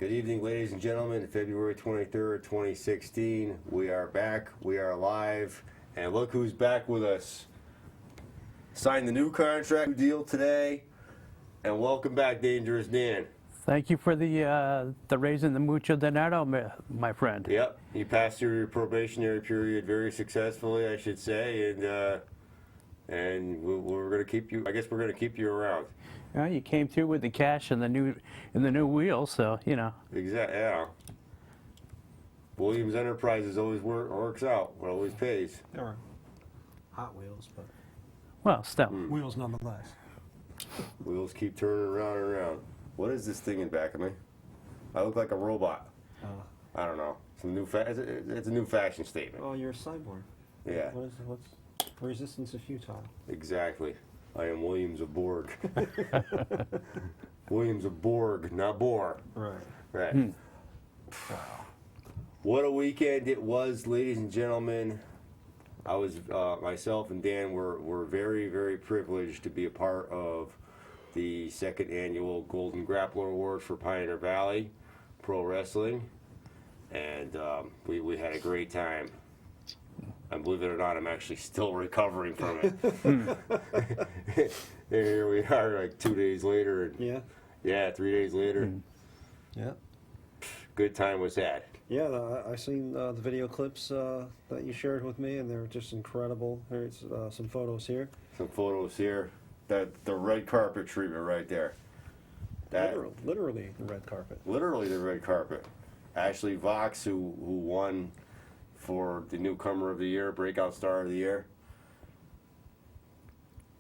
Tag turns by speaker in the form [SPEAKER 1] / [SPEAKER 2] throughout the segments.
[SPEAKER 1] Good evening, ladies and gentlemen. February 23rd, 2016. We are back. We are live. And look who's back with us. Signed the new contract deal today. And welcome back, Dangerous Dan.
[SPEAKER 2] Thank you for the raise in the mucho dinero, my friend.
[SPEAKER 1] Yep. You passed through your probationary period very successfully, I should say. And we're going to keep you, I guess we're going to keep you around.
[SPEAKER 2] Well, you came through with the cash and the new wheel, so you know.
[SPEAKER 1] Exactly. Yeah. Williams Enterprises always works out. It always pays.
[SPEAKER 3] There were Hot Wheels, but
[SPEAKER 2] Well, still.
[SPEAKER 3] wheels nonetheless.
[SPEAKER 1] Wheels keep turning around and around. What is this thing in back of me? I look like a robot. I don't know. Some new it's a new fashion statement.
[SPEAKER 3] Oh, you're a cyborg.
[SPEAKER 1] Yeah.
[SPEAKER 3] What's resistance is futile?
[SPEAKER 1] Exactly. I am Williams of Borg. Williams of Borg, not Boar.
[SPEAKER 3] Right.
[SPEAKER 1] Right. What a weekend it was, ladies and gentlemen. I was myself and Dan were very, very privileged to be a part of the second annual Golden Grappler Award for Pioneer Valley Pro Wrestling, and we had a great time. And believe it or not, I'm actually still recovering from it. And here we are, like 2 days later. And yeah, 3 days later.
[SPEAKER 3] Yeah.
[SPEAKER 1] Good time was had.
[SPEAKER 3] Yeah, I seen the video clips that you shared with me, and they were just incredible. There's some photos here.
[SPEAKER 1] Some photos here. The red carpet treatment right there.
[SPEAKER 3] Literally the red carpet.
[SPEAKER 1] Literally the red carpet. Ashley Vox, who won for the Newcomer of the Year, Breakout Star of the Year.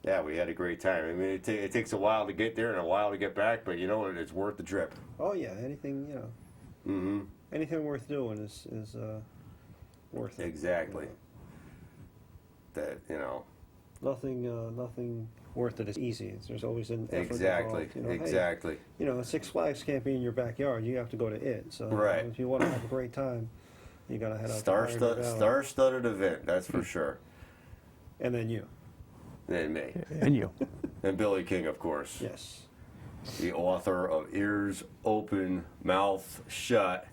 [SPEAKER 1] Yeah, we had a great time. I mean, it takes a while to get there and a while to get back, but you know what? It's worth the trip.
[SPEAKER 3] Oh yeah, anything anything worth doing is worth it.
[SPEAKER 1] Exactly. That
[SPEAKER 3] Nothing worth it is easy. There's always an effort
[SPEAKER 1] Exactly.
[SPEAKER 3] involved.
[SPEAKER 1] Exactly.
[SPEAKER 3] Hey, Six Flags can't be in your backyard. You have to go to it. So
[SPEAKER 1] Right.
[SPEAKER 3] If you want to have a great time, you got to head out.
[SPEAKER 1] Star-studded event, that's for sure.
[SPEAKER 3] And then you.
[SPEAKER 1] And me.
[SPEAKER 2] And you.
[SPEAKER 1] And Billy King, of course.
[SPEAKER 3] Yes.
[SPEAKER 1] The author of Ears Open, Mouth Shut.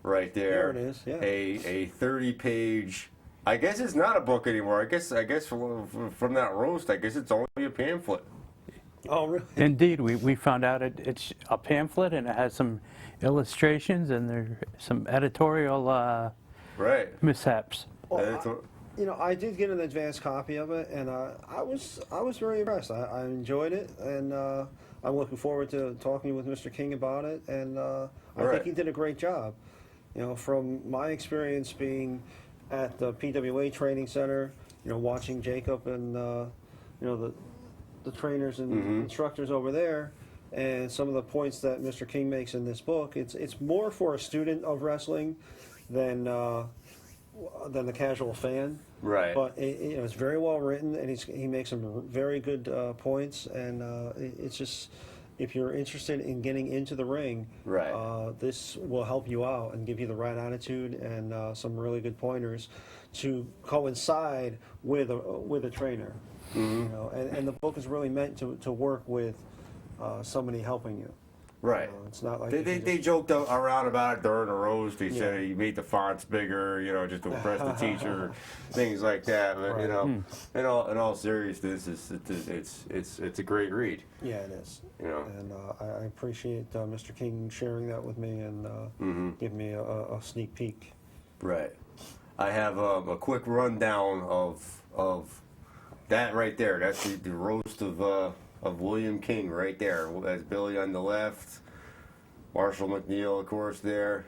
[SPEAKER 1] Right there.
[SPEAKER 3] There it is, yeah.
[SPEAKER 1] A 30-page. I guess it's not a book anymore. I guess from that roast, I guess it's only a pamphlet.
[SPEAKER 3] Oh, really?
[SPEAKER 2] Indeed, we found out it's a pamphlet and it has some illustrations and there's some editorial mishaps.
[SPEAKER 3] Well, I did get an advanced copy of it, and I was very impressed. I enjoyed it, and I'm looking forward to talking with Mr. King about it. And I think he did a great job. From my experience being at the PWA Training Center, watching Jacob and the trainers and instructors over there, and some of the points that Mr. King makes in this book, it's more for a student of wrestling than the casual fan.
[SPEAKER 1] Right.
[SPEAKER 3] But it's very well written, and he makes some very good points, and it's just, if you're interested in getting into the ring, this will help you out and give you the right attitude and some really good pointers to coincide with a trainer. And the book is really meant to work with somebody helping you.
[SPEAKER 1] Right.
[SPEAKER 3] It's not like
[SPEAKER 1] they joked around about it during the roast. They said he made the fonts bigger, just to impress the teacher, things like that. But in all seriousness, it's a great read.
[SPEAKER 3] Yeah, it is. And I appreciate Mr. King sharing that with me and giving me a sneak peek.
[SPEAKER 1] Right. I have a quick rundown of that right there. That's the roast of William King right there. That's Billy on the left, Marshall McNeil, of course, there.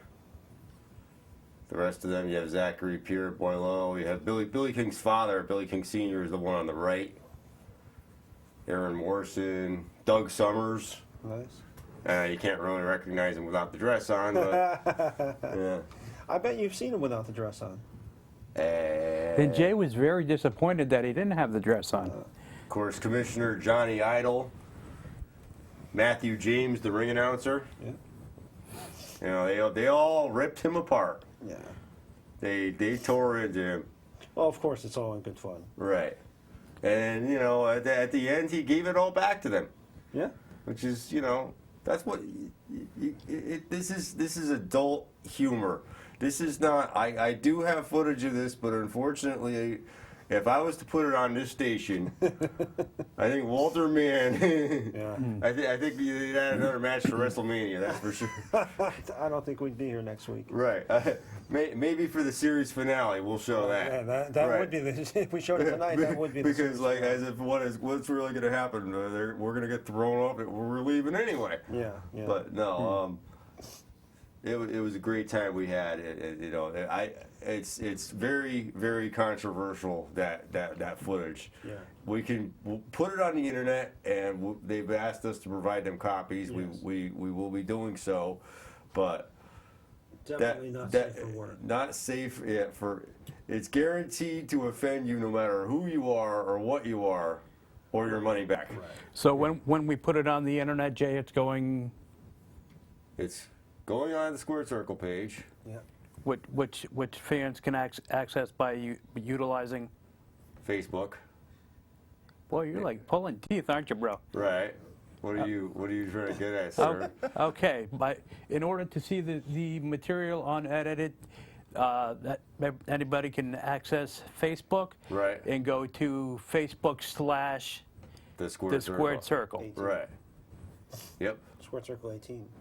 [SPEAKER 1] The rest of them, you have Zachary Pierre Boileau. You have Billy King's father. Billy King Sr. is the one on the right. Aaron Morrison, Doug Summers.
[SPEAKER 3] Nice.
[SPEAKER 1] You can't really recognize him without the dress on, but yeah.
[SPEAKER 3] I bet you've seen him without the dress on.
[SPEAKER 2] And Jay was very disappointed that he didn't have the dress on.
[SPEAKER 1] Of course, Commissioner Johnny Idol, Matthew James, the ring announcer.
[SPEAKER 3] Yeah.
[SPEAKER 1] They all ripped him apart.
[SPEAKER 3] Yeah.
[SPEAKER 1] They tore into him.
[SPEAKER 3] Well, of course, it's all in good fun.
[SPEAKER 1] Right. And at the end, he gave it all back to them.
[SPEAKER 3] Yeah.
[SPEAKER 1] Which is That's what this is adult humor. This is not. I do have footage of this, but unfortunately, if I was to put it on this station, I think Walter Mann.
[SPEAKER 3] Yeah.
[SPEAKER 1] I think you'd add another match for WrestleMania. That's for sure.
[SPEAKER 3] I don't think we'd be here next week.
[SPEAKER 1] Right. Maybe for the series finale, we'll show that.
[SPEAKER 3] Yeah, that
[SPEAKER 1] Right.
[SPEAKER 3] would be if we showed it tonight. That would be the
[SPEAKER 1] because like as if what's really going to happen? We're going to get thrown off. We're leaving anyway.
[SPEAKER 3] Yeah, yeah.
[SPEAKER 1] But no, it was a great time we had. You know, it's very, very controversial that footage.
[SPEAKER 3] Yeah.
[SPEAKER 1] We'll put it on the internet, and they've asked us to provide them copies.
[SPEAKER 3] Yes.
[SPEAKER 1] We will be doing so, but
[SPEAKER 3] Definitely not safe for work.
[SPEAKER 1] not safe for. It's guaranteed to offend you no matter who you are or what you are, or your money back.
[SPEAKER 3] Right.
[SPEAKER 2] So when we put it on the internet, Jay, it's going.
[SPEAKER 1] It's going on the Squared Circle page.
[SPEAKER 3] Yeah.
[SPEAKER 2] Which fans can access by utilizing.
[SPEAKER 1] Facebook.
[SPEAKER 2] Boy, you're like pulling teeth, aren't you, bro?
[SPEAKER 1] Right. What are you trying to get at, sir?
[SPEAKER 2] Okay, but in order to see the material unedited, that anybody can access Facebook.
[SPEAKER 1] Right.
[SPEAKER 2] And go to Facebook/
[SPEAKER 1] The Squared Circle.
[SPEAKER 2] Squared Circle.
[SPEAKER 3] 18.
[SPEAKER 1] Right. Yep.
[SPEAKER 3] Square Circle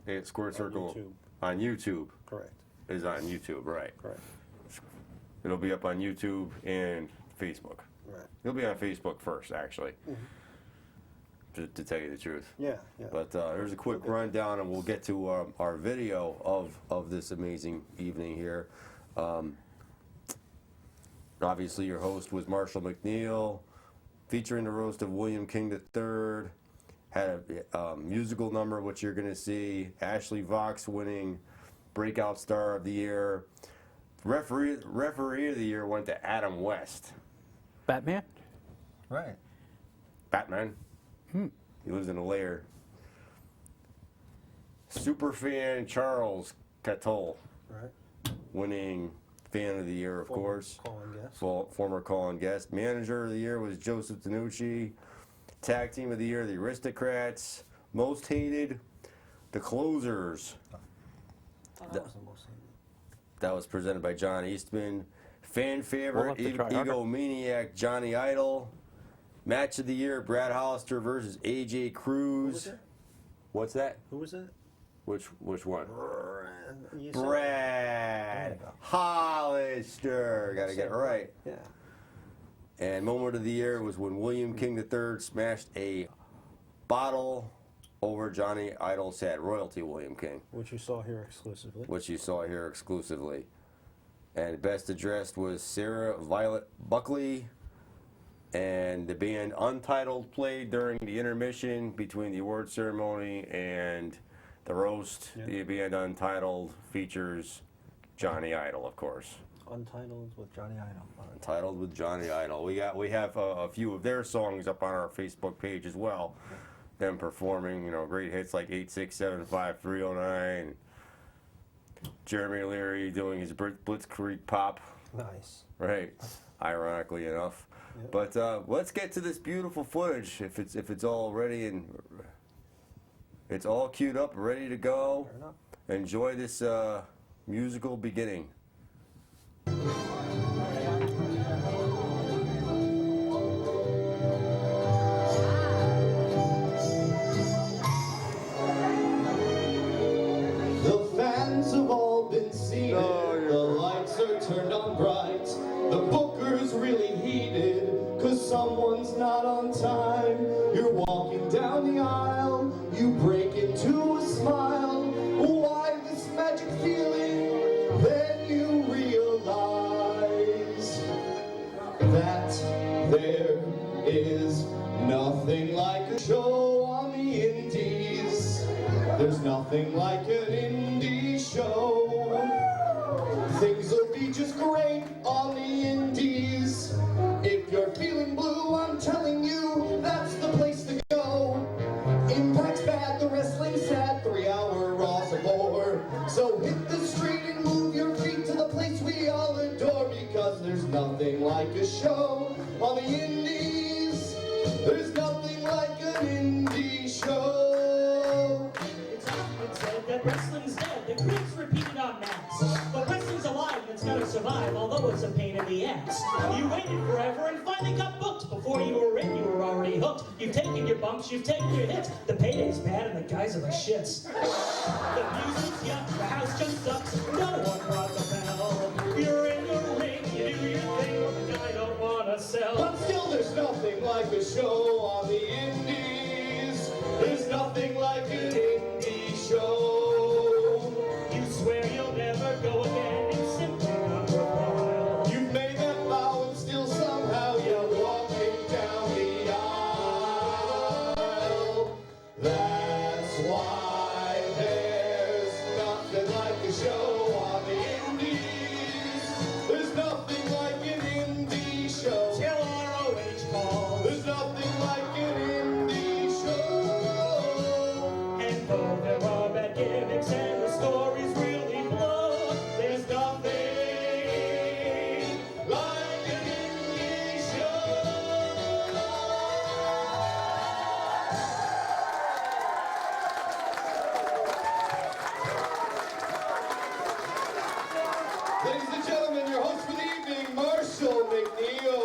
[SPEAKER 3] 18.
[SPEAKER 1] Squared Circle
[SPEAKER 3] YouTube.
[SPEAKER 1] on YouTube
[SPEAKER 3] Correct.
[SPEAKER 1] is on YouTube, right?
[SPEAKER 3] Correct.
[SPEAKER 1] It'll be up on YouTube and Facebook.
[SPEAKER 3] Right.
[SPEAKER 1] It'll be on Facebook first, actually, to tell you the truth.
[SPEAKER 3] Yeah. Yeah.
[SPEAKER 1] But here's a quick rundown, and we'll get to our video of this amazing evening here. Obviously, your host was Marshall McNeil, featuring the roast of William King III. Had a musical number, which you're going to see. Ashley Vox winning Breakout Star of the Year. Referee of the Year went to Adam West.
[SPEAKER 2] Batman?
[SPEAKER 3] Right.
[SPEAKER 1] Batman. He lives in a lair. Superfan Charles Catole
[SPEAKER 3] Right.
[SPEAKER 1] winning Fan of the Year, of course.
[SPEAKER 3] Calling guest.
[SPEAKER 1] Former call-in guest. Manager of the Year was Joseph Danucci. Tag Team of the Year, the Aristocrats. Most Hated, the Closers.
[SPEAKER 3] That was the most hated.
[SPEAKER 1] That was presented by John Eastman. Fan
[SPEAKER 2] We'll
[SPEAKER 1] favorite,
[SPEAKER 2] have to try harder.
[SPEAKER 1] Egomaniac, Johnny Idol. Match of the Year, Brad Hollister versus AJ
[SPEAKER 3] Who was
[SPEAKER 1] Cruz.
[SPEAKER 3] it?
[SPEAKER 1] What's that?
[SPEAKER 3] Who was it?
[SPEAKER 1] Which one?
[SPEAKER 3] You said-
[SPEAKER 1] Brad
[SPEAKER 3] There you go.
[SPEAKER 1] Hollister. Got to get it right.
[SPEAKER 3] Yeah.
[SPEAKER 1] And moment of the year was when William King III smashed a bottle over Johnny Idol's head. Royalty William King,
[SPEAKER 3] Which you saw here exclusively.
[SPEAKER 1] which you saw here exclusively. And best addressed was Sarah Violet Buckley. And the band Untitled played during the intermission between the award ceremony and the roast.
[SPEAKER 3] Yeah.
[SPEAKER 1] The band Untitled features Johnny Idol, of course.
[SPEAKER 3] Untitled with Johnny Idol.
[SPEAKER 1] Untitled with Johnny Idol. We have a few of their songs up on our Facebook page as well. Them performing, great hits like 8675309. Jeremy Leary doing his Blitzkrieg pop,
[SPEAKER 3] Nice.
[SPEAKER 1] right? Ironically enough.
[SPEAKER 3] Yep.
[SPEAKER 1] But let's get to this beautiful footage. If it's all ready and it's all queued up, ready to go.
[SPEAKER 3] Fair enough.
[SPEAKER 1] Enjoy this musical beginning.
[SPEAKER 4] The fans have all been seated, the lights are turned on bright, the booker's really heated, cause someone's not on time. You're walking down the aisle, you break into a smile. Why this magic feeling? Then you realize that there is nothing like a show on the indies. There's nothing like an indie show. Things will be just great on the indies. If you're feeling blue, I'm telling you, that's the place to go. Impact's bad, the wrestling's sad, 3-hour Raws of more. So hit the street and move your feet to the place we all adore, because there's nothing like a show on the indies. There's nothing like an indie show. It's
[SPEAKER 5] max. You waited forever and finally got booked. Before you were in, you were already hooked. You've taken your bumps, you've taken your hits. The payday's bad and the guys are the shits. The music's yuck, the house just sucks. No one brought the bell. You're in the ring, you do your thing, but the guy don't wanna sell.
[SPEAKER 4] But still there's nothing like a show on the indies. There's nothing like an indie show.
[SPEAKER 5] You swear you'll never go again, it's simply not worthwhile.
[SPEAKER 4] You've made that vow and still somehow you're walking down the aisle. That's why there's nothing like a show on the indies. There's nothing like an indie show.
[SPEAKER 5] Till ROH calls.
[SPEAKER 4] There's nothing like an indie show.
[SPEAKER 5] And though there are bad gimmicks and the stories really blow, there's nothing
[SPEAKER 4] Like an indie show. Ladies and gentlemen, your host for the evening, Marshall McNeil.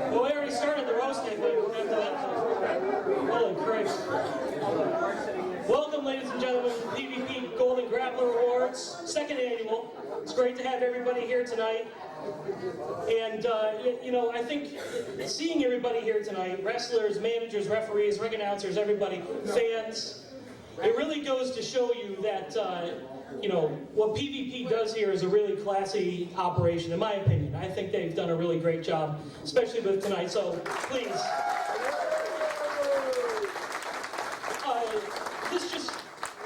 [SPEAKER 5] Well, we already started the roasting, but after that, holy Christ. Welcome, ladies and gentlemen, to the PvP Golden Grappler Awards, second annual. It's great to have everybody here tonight. And, you know, I think seeing everybody here tonight, wrestlers, managers, referees, ring announcers, everybody, fans, it really goes to show you that, you know, what PvP does here is a really classy operation, in my opinion. I think they've done a really great job, especially with tonight, so please.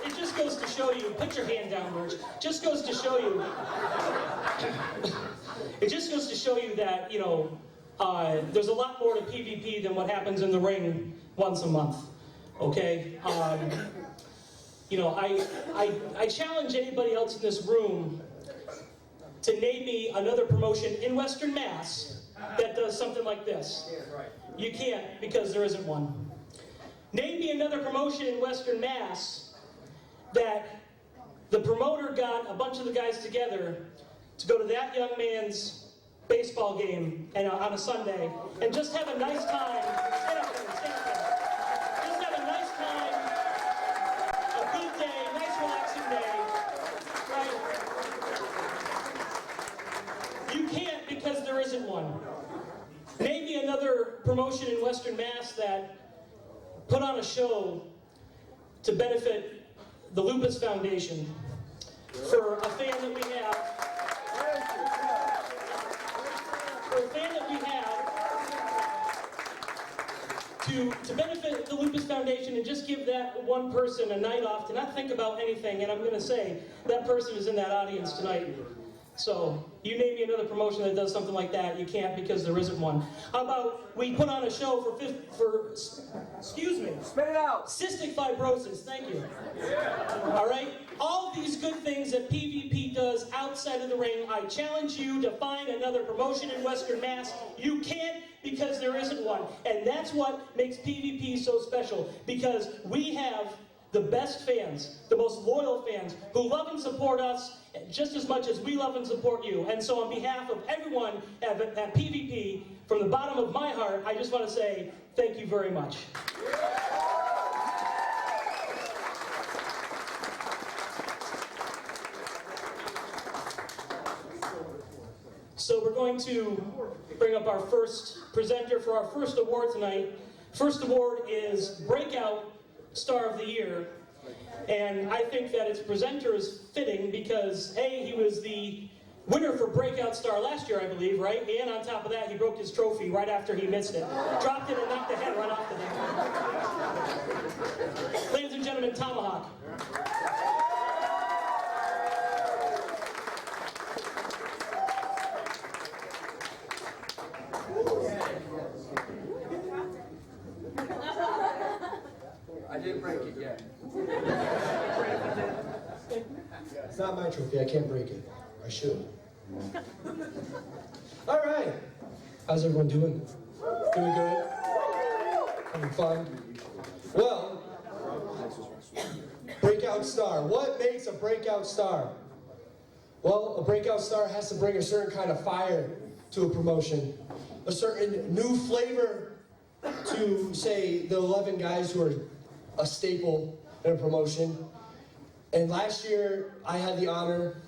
[SPEAKER 5] It just goes to show you, put your hand down, Merch, just goes to show you, it just goes to show you that, you know, there's a lot more to PvP than what happens in the ring once a month, okay? You know, I challenge anybody else in this room to name me another promotion in Western Mass that does something like this. You can't, because there isn't one. Name me another promotion in Western Mass that the promoter got a bunch of the guys together to go to that young man's baseball game and on a Sunday and just have a nice time. Stand up there, stand up there. Just have a nice time, a good day, nice relaxing day, right? You can't because there isn't one. Name me another promotion in Western Mass that put on a show to benefit the Lupus Foundation for a fan that we have. For a fan that we have to benefit the Lupus Foundation and just give that one person a night off to not think about anything. And I'm going to say that person is in that audience tonight. So you name me another promotion that does something like that. You can't because there isn't one. How about we put on a show for excuse me.
[SPEAKER 6] Spit it out.
[SPEAKER 5] Cystic fibrosis, thank you. All right? All of these good things that PvP does outside of the ring, I challenge you to find another promotion in Western Mass. You can't because there isn't one. And that's what makes PvP so special, because we have the best fans, the most loyal fans, who love and support us just as much as we love and support you. And so on behalf of everyone at PvP, from the bottom of my heart, I just want to say thank you very much. So we're going to bring up our first presenter for our first award tonight. First award is Breakout Star of the Year. And I think that its presenter is fitting because, A, he was the winner for Breakout Star last year, I believe, right? And on top of that, he broke his trophy right after he missed it. Dropped it and knocked the head right off the thing. Ladies and gentlemen, Tomahawk.
[SPEAKER 6] I didn't break it yet.
[SPEAKER 7] It's not my trophy, I can't break it. I should. All right. How's everyone doing? Doing good? Having fun? Well, breakout star. What makes a breakout star? Well, a breakout star has to bring a certain kind of fire to a promotion, a certain new flavor to, say, the 11 guys who are a staple in a promotion. And last year, I had the honor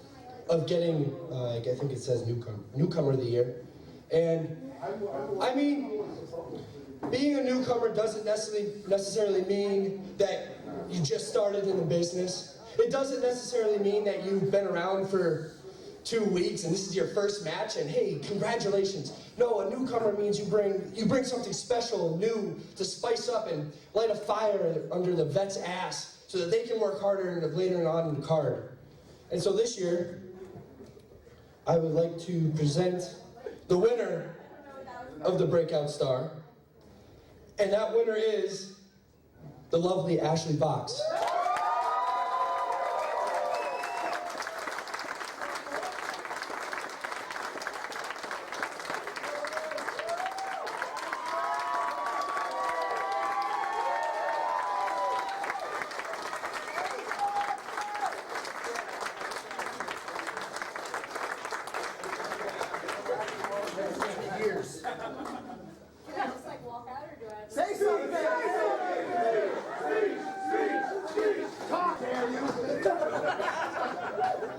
[SPEAKER 7] of getting, I think it says newcomer of the year. And I mean, being a newcomer doesn't necessarily mean that you just started in the business. It doesn't necessarily mean that you've been around for 2 weeks and this is your first match and hey, congratulations. No, a newcomer means you bring something special, new, to spice up and light a fire under the vet's ass so that they can work harder later on in the card. And so this year, I would like to present the winner of the Breakout Star. And that winner is the lovely Ashley Box.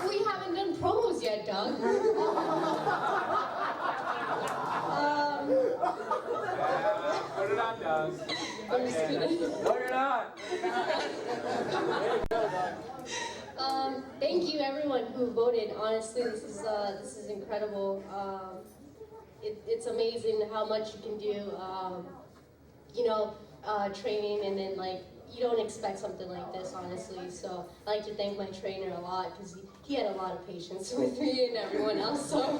[SPEAKER 8] We haven't done promos yet, Doug.
[SPEAKER 6] Put it on, Doug.
[SPEAKER 8] I'm just kidding.
[SPEAKER 6] No, you're not.
[SPEAKER 8] Thank you, everyone who voted. Honestly, this is incredible. It's amazing how much you can do. Training and then you don't expect something like this, honestly. So I like to thank my trainer a lot because he had a lot of patience with me and everyone else. So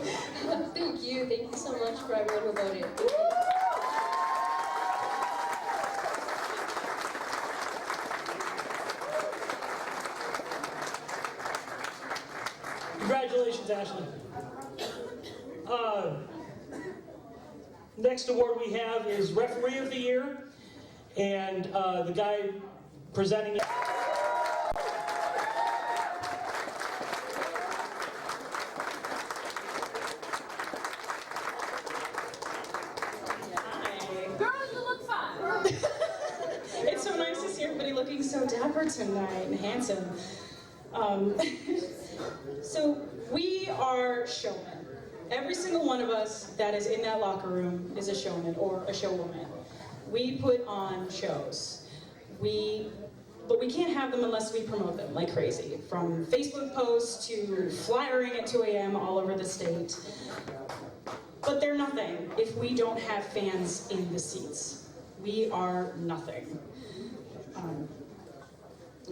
[SPEAKER 8] thank you so much for everyone who voted. Thank you.
[SPEAKER 5] Congratulations, Ashley. Next award we have is Referee of the Year, and the guy presenting it.
[SPEAKER 9] Girls, you look fine. It's so nice to see everybody looking so dapper tonight and handsome. So we are showmen. Every single one of us that is in that locker room is a showman or a showwoman. We put on shows. But we can't have them unless we promote them like crazy. From Facebook posts to flyering at 2 a.m. all over the state. But they're nothing if we don't have fans in the seats. We are nothing.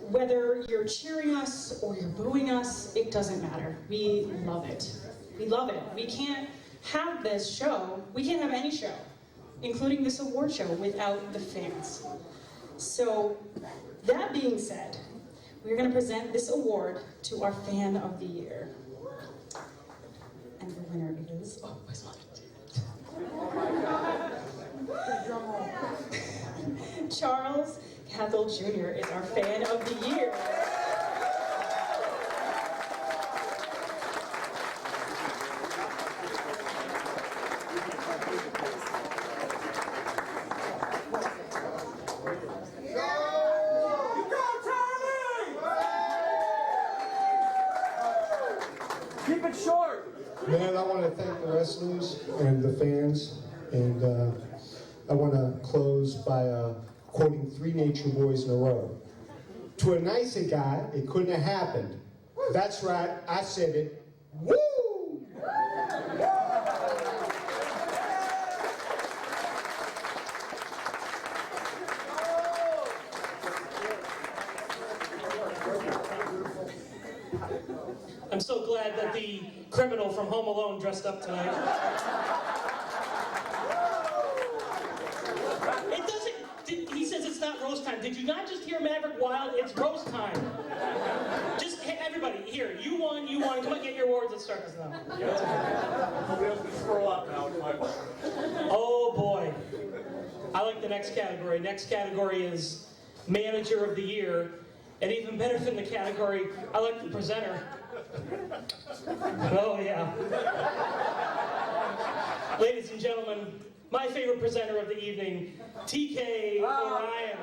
[SPEAKER 9] Whether you're cheering us or you're booing us, it doesn't matter. We love it. We love it. We can't have this show, we can't have any show, including this award show, without the fans. So, that being said, we're going to present this award to our Fan of the Year. And the winner is... Oh, I just wanted to... Charles Cathell Jr. is our Fan of the Year.
[SPEAKER 6] Keep it short.
[SPEAKER 7] Man, I want to thank the wrestlers and the fans, and I want to close by quoting 3 Nature Boys in a row. To a nicer guy, it couldn't have happened. That's right, I said it. Woo!
[SPEAKER 5] I'm so glad that the criminal from Home Alone dressed up tonight. It doesn't, he says it's not roast time. Did you not just hear Maverick Wild? It's roast time. Just, hey, everybody, here, you won. Come on, get your awards. Let's start this now.
[SPEAKER 6] Nobody else can scroll up now. It's my fault.
[SPEAKER 5] Oh boy. I like the next category. Next category is Manager of the Year. And even better than the category, I like the presenter. Oh yeah. Ladies and gentlemen, my favorite presenter of the evening, TK Orion.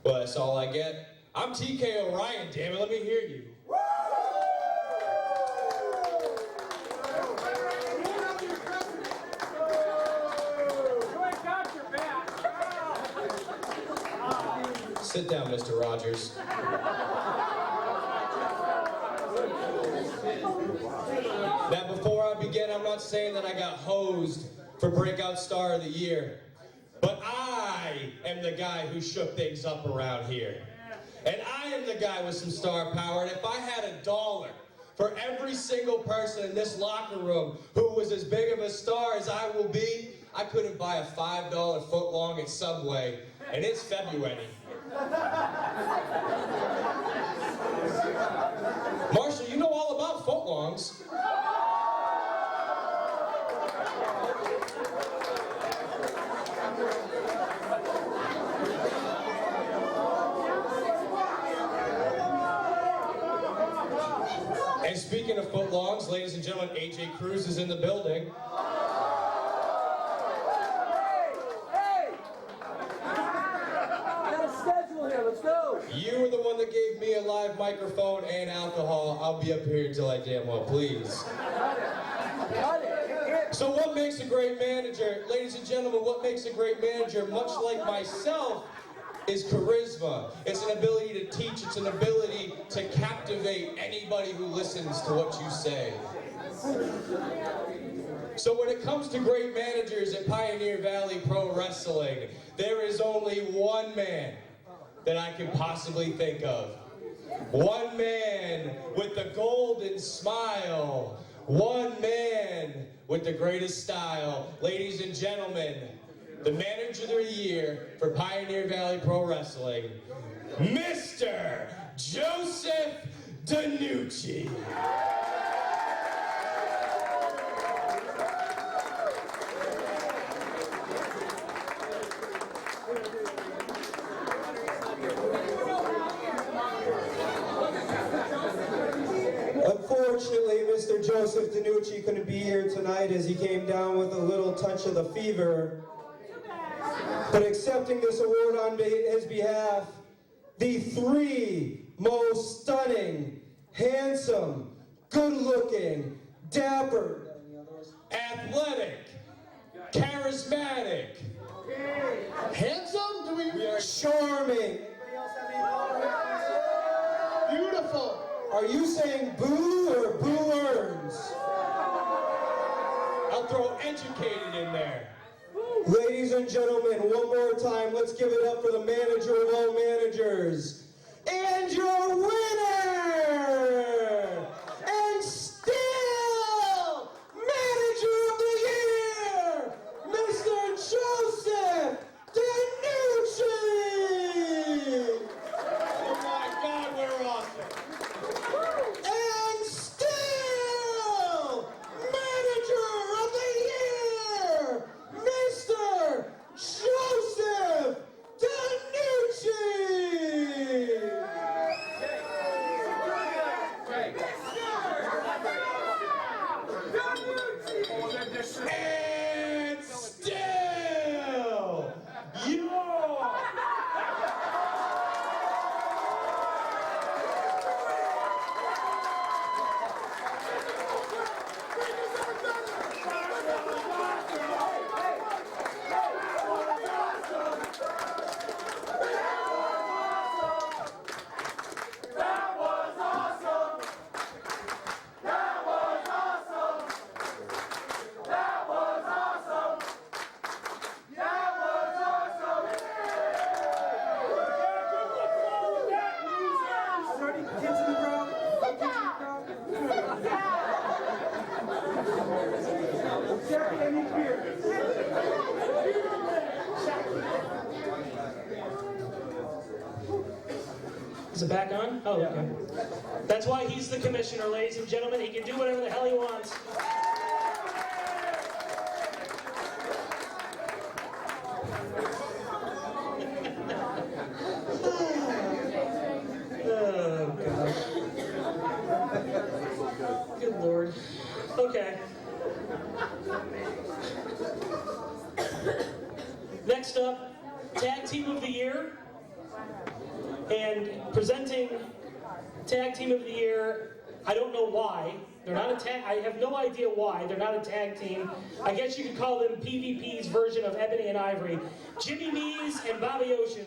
[SPEAKER 7] Well, that's all I get. I'm TK Orion, damn it, let me hear you.
[SPEAKER 6] You ain't got your back.
[SPEAKER 7] Sit down, Mr. Rogers. Now, before I begin, I'm not saying that I got hosed for Breakout Star of the Year, but I am the guy who shook things up around here. And I am the guy with some star power, and if I had $1 for every single person in this locker room who was as big of a star as I will be, I couldn't buy a $5 footlong at Subway, and it's February. Marshall, you know all about footlongs. And speaking of footlongs, ladies and gentlemen, AJ Cruz is in the building. You were the one that gave me a live microphone and alcohol. I'll be up here until I damn well please. So what makes a great manager? Ladies and gentlemen, what makes a great manager, much like myself, is charisma. It's an ability to teach. It's an ability to captivate anybody who listens to what you say. So when it comes to great managers at Pioneer Valley Pro Wrestling, there is only one man that I can possibly think of. One man with the golden smile. One man with the greatest style. Ladies and gentlemen, the Manager of the Year for Pioneer Valley Pro Wrestling, Mr. Joseph DiNucci.
[SPEAKER 10] Unfortunately, Mr. Joseph DiNucci couldn't be here tonight as he came down with a little touch of the fever. But accepting this award on his behalf, the three most stunning, handsome, good-looking, dapper,
[SPEAKER 7] Athletic, charismatic, handsome?
[SPEAKER 10] charming,
[SPEAKER 7] Beautiful.
[SPEAKER 10] are you saying boo or boo earns?
[SPEAKER 7] I'll throw educated in there.
[SPEAKER 10] Ladies and gentlemen, one more time, let's give it up for the manager of all managers. And your winner! And still, Manager of the Year, Mr. Joseph DiNucci!
[SPEAKER 7] Oh my God, we're awesome.
[SPEAKER 10] And still, Manager of the Year, Mr. Joseph DiNucci!
[SPEAKER 5] Is it back on? Oh, okay. That's why he's the commissioner, ladies and gentlemen. He can do whatever the hell he wants. Oh, God. Good Lord. Okay. Next up, Tag Team of the Year. And presenting Tag Team of the Year, I don't know why. They're not a tag, I have no idea why. They're not a tag team. I guess you could call them PvP's version of Ebony and Ivory. Jimmy Mees and Bobby Ocean.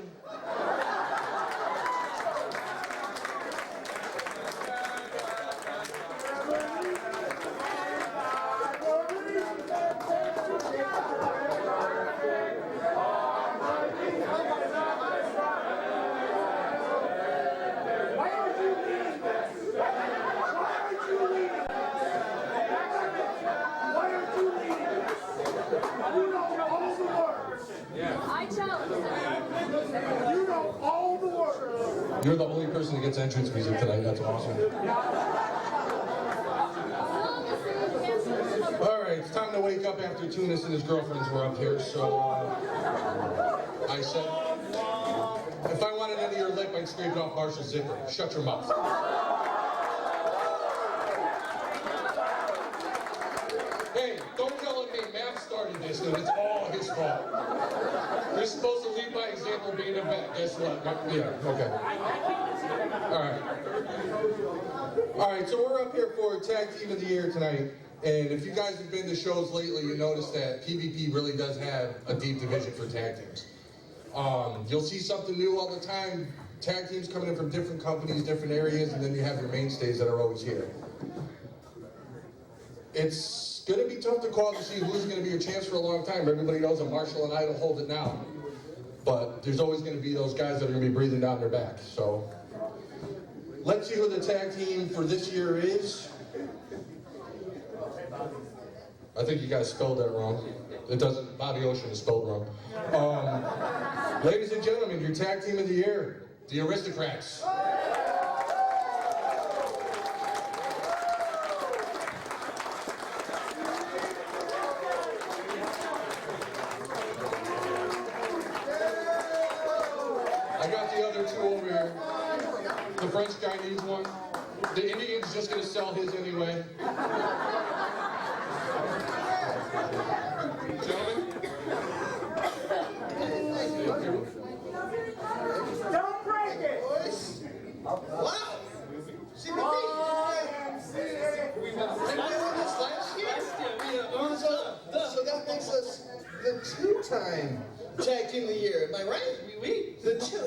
[SPEAKER 11] You're the only person that gets entrance music tonight. That's awesome. All right, it's time to wake up after Tunis and his girlfriends were up here. So I said, if I wanted any of your lip, I'd scrape it off Marshall's zipper. Shut your mouth. Hey, don't yell at me. Matt started this, and it's all his fault. You're supposed to lead by example, being a vet. Guess what? Yeah, okay. All right, so we're up here for Tag Team of the Year tonight. And if you guys have been to shows lately, you notice that PvP really does have a deep division for tag teams. You'll see something new all the time. Tag teams coming in from different companies, different areas, and then you have your mainstays that are always here. It's going to be tough to call to see who's going to be your chance for a long time. Everybody knows that Marshall and I will hold it now. But there's always going to be those guys that are going to be breathing down their back. So let's see who the tag team for this year is. I think you guys spelled that wrong. It doesn't, Bobby Ocean is spelled wrong. Ladies and gentlemen, your tag team of the year, the Aristocrats. I got the other two over here. The French guy needs one. The Indian's just going to sell his anyway. Gentlemen?
[SPEAKER 6] Don't break it!
[SPEAKER 4] Wow! See the Did we win this last year? So that makes us the two-time Tag Team of the Year. Am I right? The two.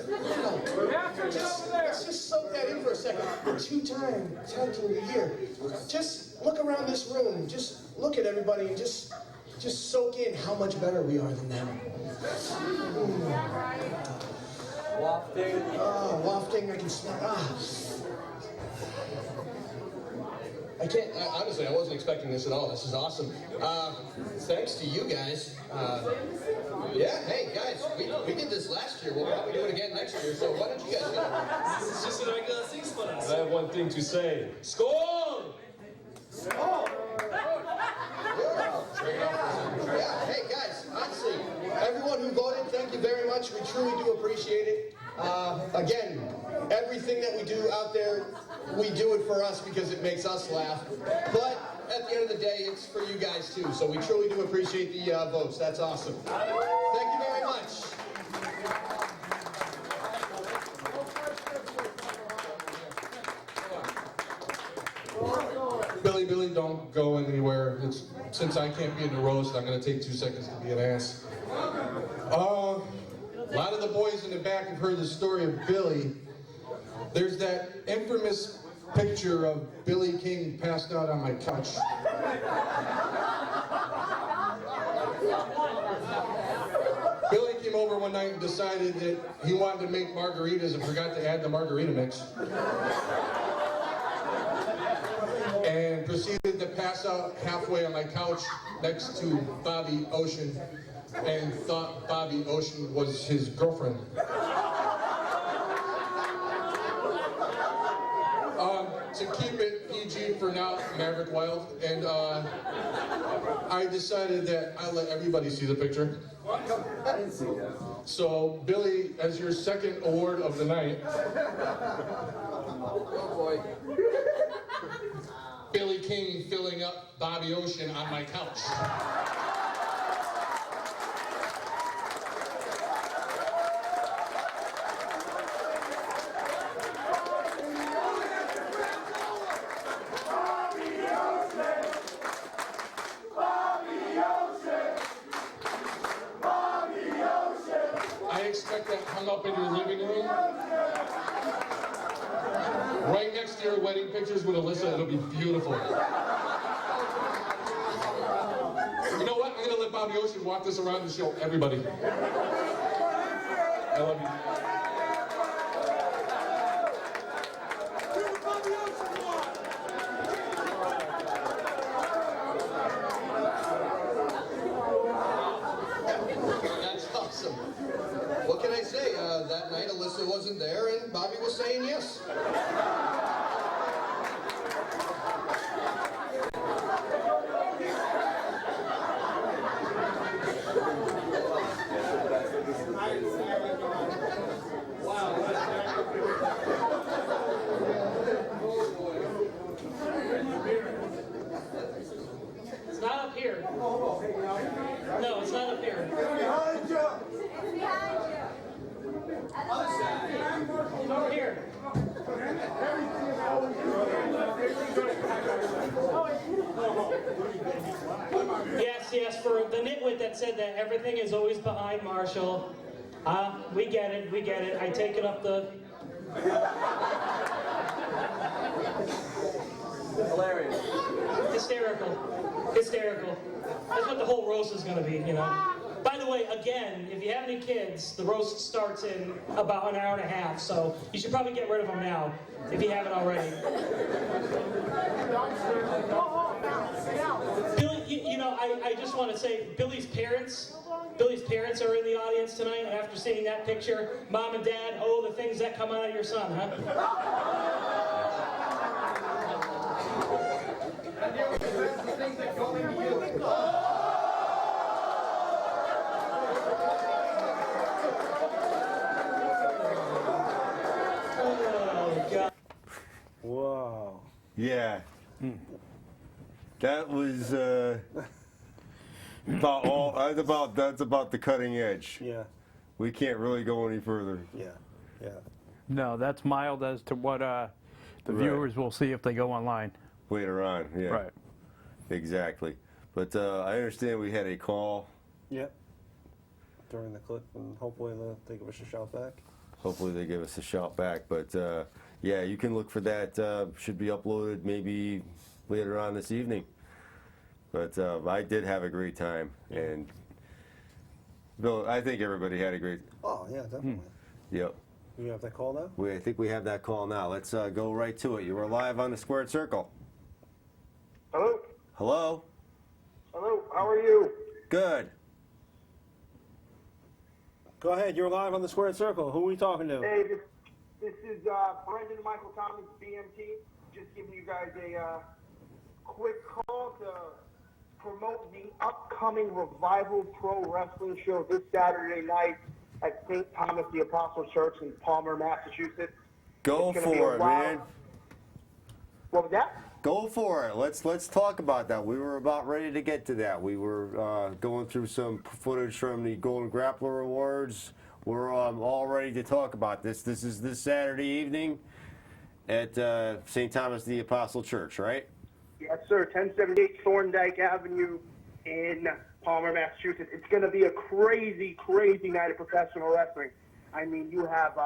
[SPEAKER 4] Let's just soak that in for a second. The two-time Tag Team of the Year. Just look around this room. Just look at everybody and just soak in how much better we are than them.
[SPEAKER 6] Wafting.
[SPEAKER 4] Oh, wafting, I can smell. Honestly, I wasn't expecting this at all. This is awesome. Thanks to you guys. Yeah, hey guys, we did this last year. We'll probably do it again next year. So why don't you guys go?
[SPEAKER 6] This is just a regular thing for us. I have one thing to say. Skål!
[SPEAKER 4] Yeah, hey guys, honestly, everyone who voted, thank you very much. We truly do appreciate it. Again, everything that we do out there, we do it for us because it makes us laugh. But at the end of the day, it's for you guys too. So we truly do appreciate the votes. That's awesome. Thank you very much.
[SPEAKER 11] Billy, don't go anywhere. Since I can't be in the roast, I'm going to take 2 seconds to be an ass. A lot of the boys in the back have heard the story of Billy. There's that infamous picture of Billy King passed out on my couch. Billy came over one night and decided that he wanted to make margaritas and forgot to add the margarita mix. And proceeded to pass passed out halfway on my couch next to Bobby Ocean and thought Bobby Ocean was his girlfriend. To keep it PG for now, Maverick Wild, and I decided that I'd let everybody see the picture.
[SPEAKER 4] I didn't see that.
[SPEAKER 11] So, Billy, as your second award of the night,
[SPEAKER 4] Oh boy.
[SPEAKER 11] Billy King filling up Bobby Ocean on my couch. I expect that hung up in your living room. Right next to your wedding pictures with Alyssa, it'll be beautiful. You know what? I'm gonna let Bobby Ocean walk this around and show everybody. I love you.
[SPEAKER 4] That's awesome. What can I say? That night Alyssa wasn't there and Bobby was saying yes.
[SPEAKER 5] It's not up here. No, it's not up here. It's over here. Yes, for the nitwit that said that everything is always behind Marshall. We get it. I take it up the...
[SPEAKER 4] Hilarious.
[SPEAKER 5] Hysterical. That's what the whole roast is gonna be, you know. By the way, again, if you have any kids, the roast starts in about an hour and a half, so you should probably get rid of them now, if you haven't already. Billy, you know, I just want to say, Billy's parents are in the audience tonight, and after seeing that picture, Mom and Dad, oh, the things that come out of your son, huh? Oh, God.
[SPEAKER 3] Whoa.
[SPEAKER 1] Yeah. That was that's about the cutting edge.
[SPEAKER 3] Yeah.
[SPEAKER 1] We can't really go any further.
[SPEAKER 3] Yeah. Yeah.
[SPEAKER 2] No, that's mild as to what the
[SPEAKER 1] Right.
[SPEAKER 2] viewers will see if they go online.
[SPEAKER 1] Later on, yeah.
[SPEAKER 2] Right.
[SPEAKER 1] Exactly. But I understand we had a call.
[SPEAKER 3] Yep. During the clip, and hopefully they give us a shout back.
[SPEAKER 1] Hopefully they give us a shout back. But yeah, you can look for that. Should be uploaded maybe later on this evening. But I did have a great time, and Bill, I think everybody had a great.
[SPEAKER 3] Oh yeah, definitely.
[SPEAKER 1] Yep.
[SPEAKER 3] Do we have that call now?
[SPEAKER 1] I think we have that call now. Let's go right to it. You are live on the Squared Circle.
[SPEAKER 12] Hello?
[SPEAKER 1] Hello.
[SPEAKER 12] Hello, how are you?
[SPEAKER 1] Good.
[SPEAKER 3] Go ahead. You're live on the Squared Circle. Who are we talking to?
[SPEAKER 12] Hey, this is Brendan Michael Thomas, BMT. Just giving you guys a quick call to promote the upcoming Revival Pro Wrestling show this Saturday night at St. Thomas the Apostle Church in Palmer, Massachusetts.
[SPEAKER 1] Go for it, man.
[SPEAKER 12] What was that?
[SPEAKER 1] Go for it. Let's talk about that. We were about ready to get to that. We were going through some footage from the Golden Grappler Awards. We're all ready to talk about this. This is this Saturday evening at St. Thomas the Apostle Church, right?
[SPEAKER 12] Yes, sir. 1078 Thorndike Avenue in Palmer, Massachusetts. It's going to be a crazy, crazy night of professional wrestling. I mean, you have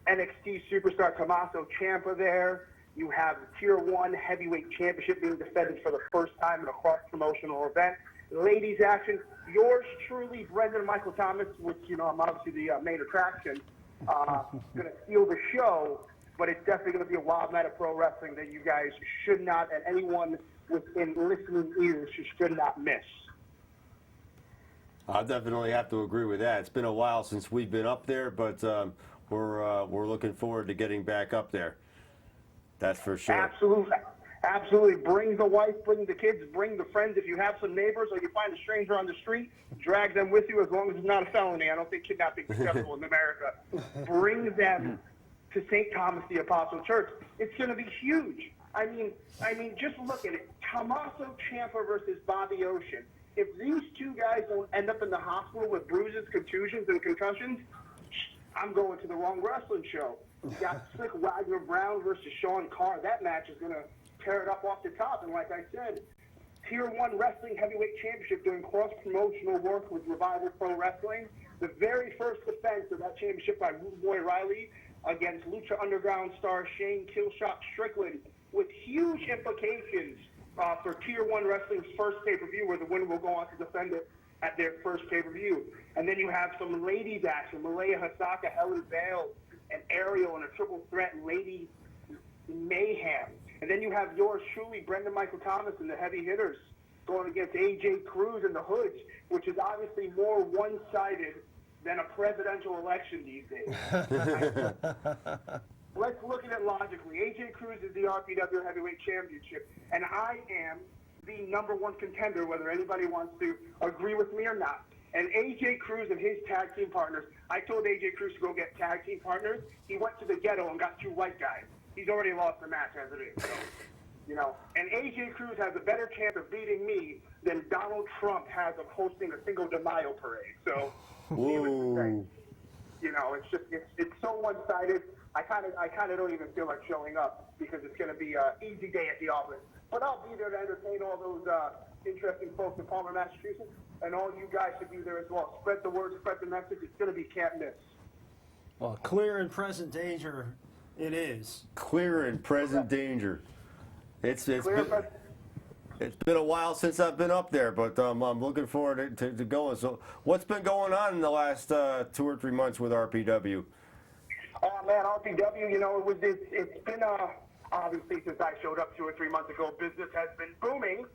[SPEAKER 12] NXT superstar Tommaso Ciampa there. You have the Tier 1 Heavyweight Championship being defended for the first time in a cross-promotional event. Ladies action, yours truly, Brendan Michael Thomas, which, you know, I'm obviously the main attraction, going to steal the show. but it's definitely going to be a wild night of pro wrestling that you guys should not, and anyone within listening ears should not miss.
[SPEAKER 1] I'll definitely have to agree with that. It's been a while since we've been up there, but we're looking forward to getting back up there. That's for sure.
[SPEAKER 12] Absolutely. Absolutely. Bring the wife, bring the kids, bring the friends. If you have some neighbors or you find a stranger on the street, drag them with you as long as it's not a felony. I don't think kidnapping is acceptable in America. Bring them to St. Thomas the Apostle Church. It's going to be huge. I mean, just look at it. Tommaso Ciampa versus Bobby Ocean. If these two guys don't end up in the hospital with bruises, contusions, and concussions, I'm going to the wrong wrestling show. You got Slick Wagner Brown versus Sean Carr. That match is going to tear it up off the top. And like I said, Tier 1 Wrestling Heavyweight Championship doing cross-promotional work with Revival Pro Wrestling. The very first defense of that championship by Rude Boy Riley against Lucha Underground star Shane Killshot Strickland, with huge implications for Tier 1 Wrestling's first pay-per-view, where the winner will go on to defend it at their first pay-per-view. And then you have some ladies action, Malaya Hasaka, Helen Bale, and Ariel in a triple threat lady mayhem. And then you have yours truly, Brendan Michael Thomas, and the heavy hitters going against AJ Cruz and the Hoods, which is obviously more one-sided than a presidential election these days. Let's look at it logically. AJ Cruz is the RPW Heavyweight Championship, and I am the #1 contender, whether anybody wants to agree with me or not. And AJ Cruz and his tag team partners, I told AJ Cruz to go get tag team partners. He went to the ghetto and got 2 white guys. He's already lost the match as it is. So, and AJ Cruz has a better chance of beating me than Donald Trump has of hosting a Cinco de Mayo parade. So, it's so one-sided. I kind of don't even feel like showing up because it's going to be an easy day at the office. But I'll be there to entertain all those interesting folks in Palmer, Massachusetts, and all you guys should be there as well. Spread the word, spread the message. It's going to be can't miss.
[SPEAKER 3] Well, clear and present danger it is.
[SPEAKER 1] Clear and present danger. It's been a while since I've been up there, but I'm looking forward to going. So what's been going on in the last 2 or 3 months with RPW?
[SPEAKER 12] Oh, man, RPW, it's been, obviously, since I showed up 2 or 3 months ago, business has been booming,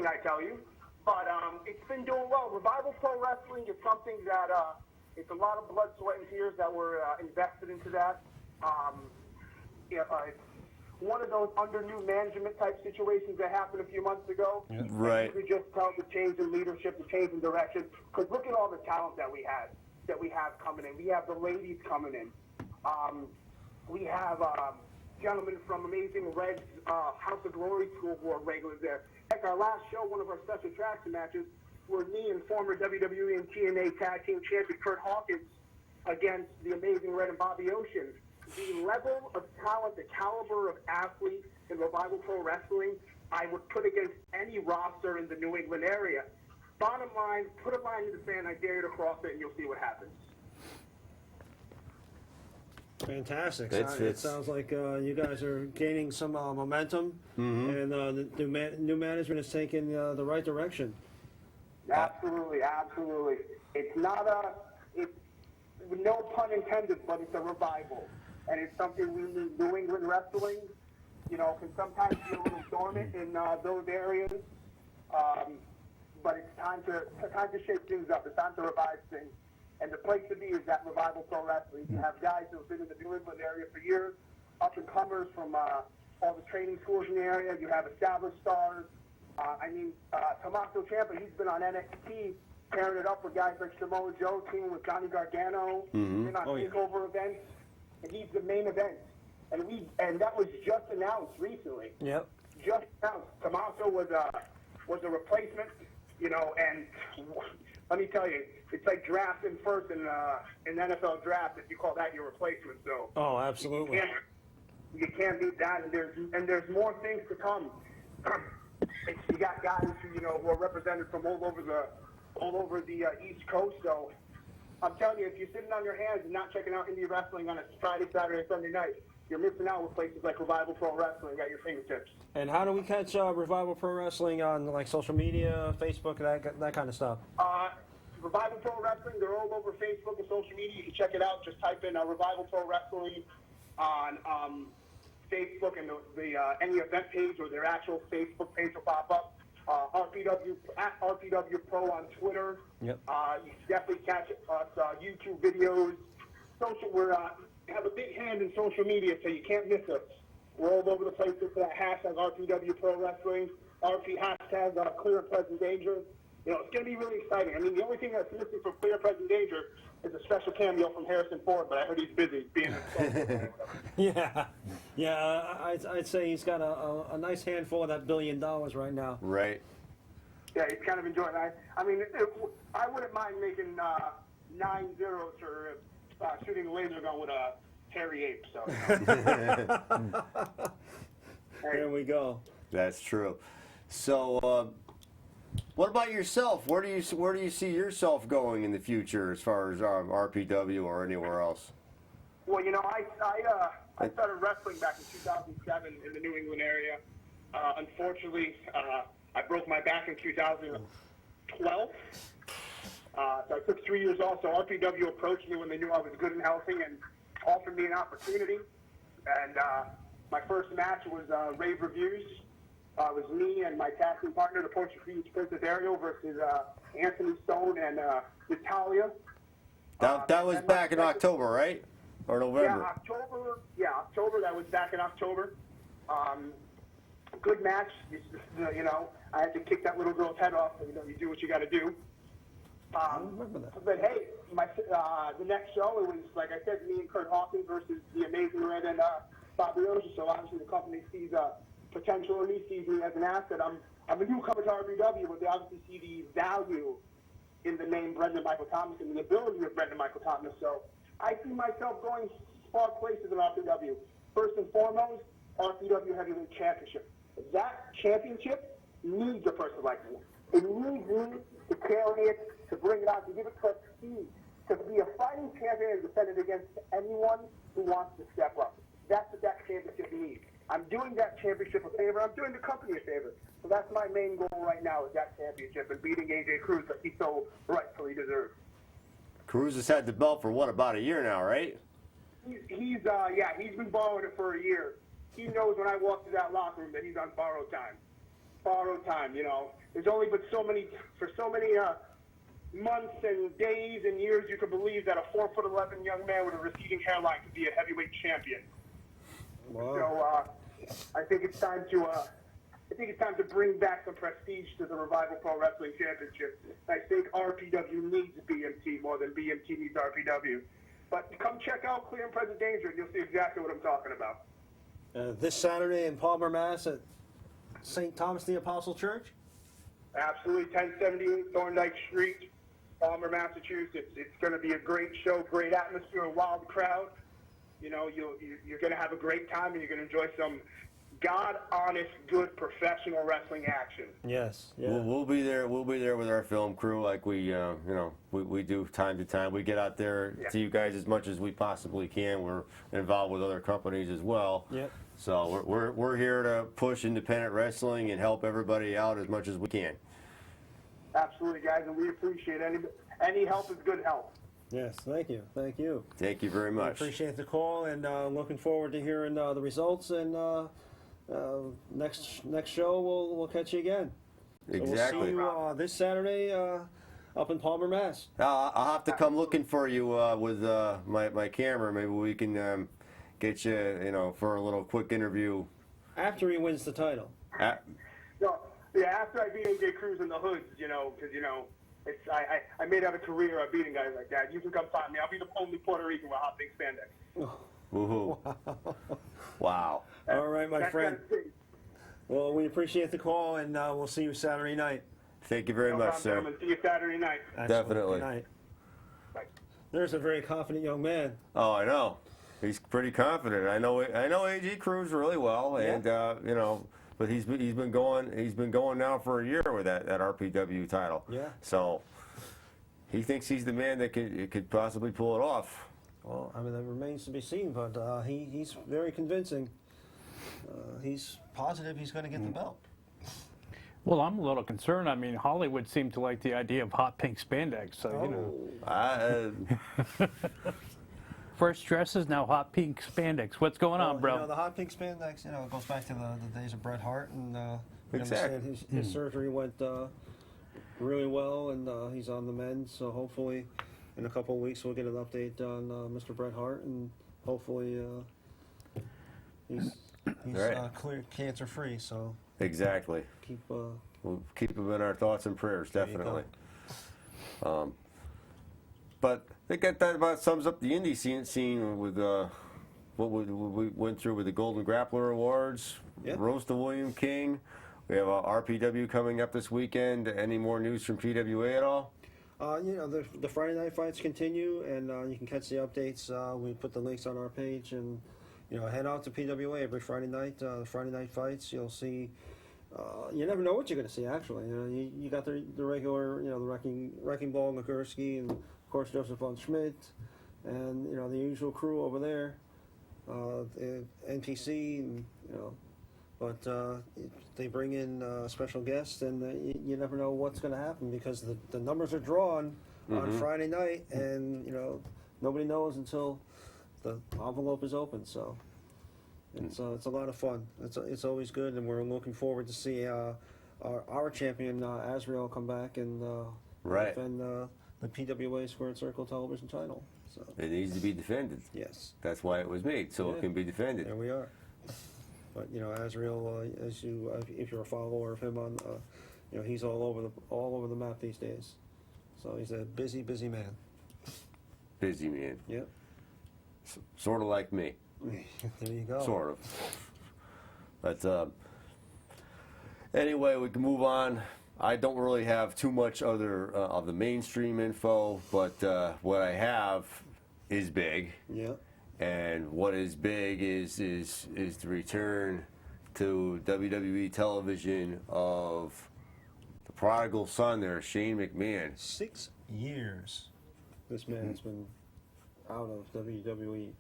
[SPEAKER 12] I tell you. But it's been doing well. Revival Pro Wrestling is something that, it's a lot of blood, sweat, and tears that were invested into that. It's one of those under new management type situations that happened a few months ago.
[SPEAKER 1] Yeah. Right.
[SPEAKER 12] We just tell the change in leadership, the change in direction. Because look at all the talent that we have coming in. We have the ladies coming in. We have gentlemen from Amazing Red's House of Glory School who are regulars there. Heck, our last show, one of our special attraction matches, were me and former WWE and TNA Tag Team Champion Kurt Hawkins against the Amazing Red and Bobby Ocean. The level of talent, the caliber of athletes in Revival Pro Wrestling, I would put against any roster in the New England area. Bottom line, put a line in the sand, I dare you to cross it, and you'll see what happens.
[SPEAKER 3] Fantastic. It sounds like you guys are gaining some momentum, and the new management is taking the right direction.
[SPEAKER 12] Absolutely. It's not it's no pun intended, but it's a revival. And it's something we need. New England wrestling, can sometimes be a little dormant in those areas. But it's time to shake things up. It's time to revive things. And the place to be is that Revival Pro Wrestling. You have guys who have been in the New England area for years, up-and-comers from all the training schools in the area. You have established stars. Tommaso Ciampa, he's been on NXT, pairing it up with guys like Samoa Joe, teaming with Johnny Gargano. Been on takeover events, and he's the main event. And that was just announced recently.
[SPEAKER 3] Yep.
[SPEAKER 12] Just announced. Tommaso was a replacement, and let me tell you, it's like drafting first in an NFL draft if you call that your replacement. So. Oh, absolutely. You can't beat that, and there's more things to come. You got guys who are represented from all over the East Coast. So I'm telling you, if you're sitting on your hands and not checking out indie wrestling on a Friday, Saturday, Sunday night, you're missing out with places like Revival Pro Wrestling at your fingertips.
[SPEAKER 3] And how do we catch Revival Pro Wrestling on like social media, Facebook, that kind of stuff?
[SPEAKER 12] Revival Pro Wrestling, they're all over Facebook and social media. You can check it out. Just type in Revival Pro Wrestling on Facebook, and any event page or their actual Facebook page will pop up. RPW at RPW Pro on Twitter.
[SPEAKER 3] Yep.
[SPEAKER 12] You can definitely catch us YouTube videos. We have a big hand in social media, so you can't miss us. We're all over the place with that hashtag RPW Pro Wrestling, hashtag Clear and Present Danger. It's going to be really exciting. I mean, the only thing that's missing from Clear and Present Danger is a special cameo from Harrison Ford, but I heard he's busy being
[SPEAKER 3] I'd say he's got a nice handful of that $1 billion right now.
[SPEAKER 1] Right.
[SPEAKER 12] Yeah, he's kind of enjoying it. I mean, I wouldn't mind making 9 zeros for shooting a laser gun with a hairy ape. So.
[SPEAKER 3] There we go.
[SPEAKER 1] That's true. So, what about yourself? Where do you see yourself going in the future as far as RPW or anywhere else?
[SPEAKER 12] Well, I started wrestling back in 2007 in the New England area. Unfortunately, I broke my back in 2012. So I took 3 years off. So RPW approached me when they knew I was good and healthy and offered me an opportunity. And my first match was rave reviews. It was me and my tag team partner, the Portuguese Princess Ariel, versus Anthony Stone and Natalia.
[SPEAKER 1] That was back in October, right? Or November?
[SPEAKER 12] October. That was back in October. Good match. I had to kick that little girl's head off. So, you do what you got to do.
[SPEAKER 3] I remember that.
[SPEAKER 12] But hey, the next show, it was, like I said, me and Kurt Hawkins versus the Amazing Red and Bobby Rosa. So obviously the company sees potential in me, sees me as an asset. I'm a newcomer to RPW, but they obviously see the value in the name Brendan Michael Thomas and the ability of Brendan Michael Thomas. So I see myself going far places in RPW. First and foremost, RPW Heavyweight Championship. That championship needs a person like me. It needs me to carry it, to bring it out, to give it prestige, to be a fighting champion and defend it against anyone who wants to step up. That's what that championship needs. I'm doing that championship a favor. I'm doing the company a favor. So that's my main goal right now, is that championship and beating AJ Cruz that he so rightfully deserves.
[SPEAKER 1] Cruz has had the belt for about a year now, right?
[SPEAKER 12] He's been borrowing it for a year. He knows when I walk through that locker room that he's on borrowed time. Borrowed time, There's only but so many months and days and years you can believe that a 4'11" young man with a receding hairline could be a heavyweight champion.
[SPEAKER 3] Wow.
[SPEAKER 12] So I think it's time to bring back some prestige to the Revival Pro Wrestling Championship. I think RPW needs BMT more than BMT needs RPW. But come check out Clear and Present Danger, and you'll see exactly what I'm talking about.
[SPEAKER 3] This Saturday in Palmer, Mass. at St. Thomas the Apostle Church?
[SPEAKER 12] Absolutely, 1078 Thorndike Street, Palmer, Massachusetts. It's going to be a great show, great atmosphere, a wild crowd. You're going to have a great time, and you're going to enjoy some God-honest, good professional wrestling action.
[SPEAKER 3] Yes. Yeah.
[SPEAKER 1] We'll be there. We'll be there with our film crew, like we do time to time. We get out there to you guys as much as we possibly can. We're involved with other companies as well.
[SPEAKER 3] Yep.
[SPEAKER 1] So we're here to push independent wrestling and help everybody out as much as we can.
[SPEAKER 12] Absolutely, guys, and we appreciate any help is good help.
[SPEAKER 3] Yes, thank you. Thank you.
[SPEAKER 1] Thank you very much.
[SPEAKER 3] I appreciate the call, and looking forward to hearing the results. And next show, we'll catch you again.
[SPEAKER 1] Exactly.
[SPEAKER 3] So we'll see you this Saturday up in Palmer, Mass.
[SPEAKER 1] I'll have to come looking for you with my camera. Maybe we can get you, for a little quick interview.
[SPEAKER 3] After he wins the title.
[SPEAKER 12] After I beat AJ Cruz in the hoods, because, I made out a career of beating guys like that. You can come find me. I'll be the only Puerto Rican with hot pink spandex.
[SPEAKER 1] Woohoo. Wow.
[SPEAKER 3] All right, my friend. Well, we appreciate the call, and we'll see you Saturday night.
[SPEAKER 1] Thank you very much, sir.
[SPEAKER 12] See you Saturday night.
[SPEAKER 3] Excellent.
[SPEAKER 1] Definitely.
[SPEAKER 3] Good night.
[SPEAKER 12] Bye.
[SPEAKER 3] There's a very confident young man.
[SPEAKER 1] Oh, I know. He's pretty confident. I know AJ Cruz really well, and but he's been going now for a year with that RPW title.
[SPEAKER 3] Yeah.
[SPEAKER 1] So he thinks he's the man that could possibly pull it off.
[SPEAKER 3] Well, I mean, that remains to be seen, but he's very convincing. He's positive he's going to get the belt.
[SPEAKER 2] Well, I'm a little concerned. I mean, Hollywood seemed to like the idea of hot pink spandex, so first dresses, now hot pink spandex. What's going on, bro?
[SPEAKER 3] You know, the hot pink spandex, you know, it goes back to the days of Bret Hart, and
[SPEAKER 1] Exactly.
[SPEAKER 3] his surgery went really well, and he's on the mend. So hopefully, in a couple of weeks, we'll get an update on Mr. Bret Hart, and hopefully he's
[SPEAKER 1] Right.
[SPEAKER 3] clear, cancer free. So
[SPEAKER 1] Exactly.
[SPEAKER 3] keep.
[SPEAKER 1] We'll keep him in our thoughts and prayers,
[SPEAKER 3] There you
[SPEAKER 1] definitely. But I think that about sums up the indie scene with what we went through with the Golden Grappler Awards,
[SPEAKER 3] Yeah.
[SPEAKER 1] Roast of William King. We have RPW coming up this weekend. Any more news from PWA at all?
[SPEAKER 3] You know, the Friday night fights continue, and you can catch the updates. We put the links on our page, and you know, head out to PWA every Friday night. The Friday night fights, you'll see. You never know what you're going to see. Actually, you know, you got the regular, you know, the Wrecking Ball, Nagurski, and of course Joseph von Schmidt, and you know the usual crew over there, the NPC, and you know. But they bring in special guests, and you never know what's going to happen because the numbers are drawn on Friday night, and you know nobody knows until the envelope is open. So it's a lot of fun. It's always good, and we're looking forward to see our champion Azrael come back and
[SPEAKER 1] Right.
[SPEAKER 3] defend the PWA Squared Circle Television title. So
[SPEAKER 1] It needs to be defended.
[SPEAKER 3] yes,
[SPEAKER 1] That's why it was made, so
[SPEAKER 3] Yeah.
[SPEAKER 1] it can be defended.
[SPEAKER 3] there we are. But you know, Azrael, if you're a follower of him on, you know, he's all over the map these days. So he's a busy man.
[SPEAKER 1] Busy man.
[SPEAKER 3] Yep.
[SPEAKER 1] Sort of like me.
[SPEAKER 3] There you go.
[SPEAKER 1] Sort of. But anyway, we can move on. I don't really have too much other of the mainstream info, but what I have is big.
[SPEAKER 3] Yeah.
[SPEAKER 1] And what is big is the return to WWE television of the prodigal son there, Shane McMahon.
[SPEAKER 3] 6 years. This man has been out of WWE.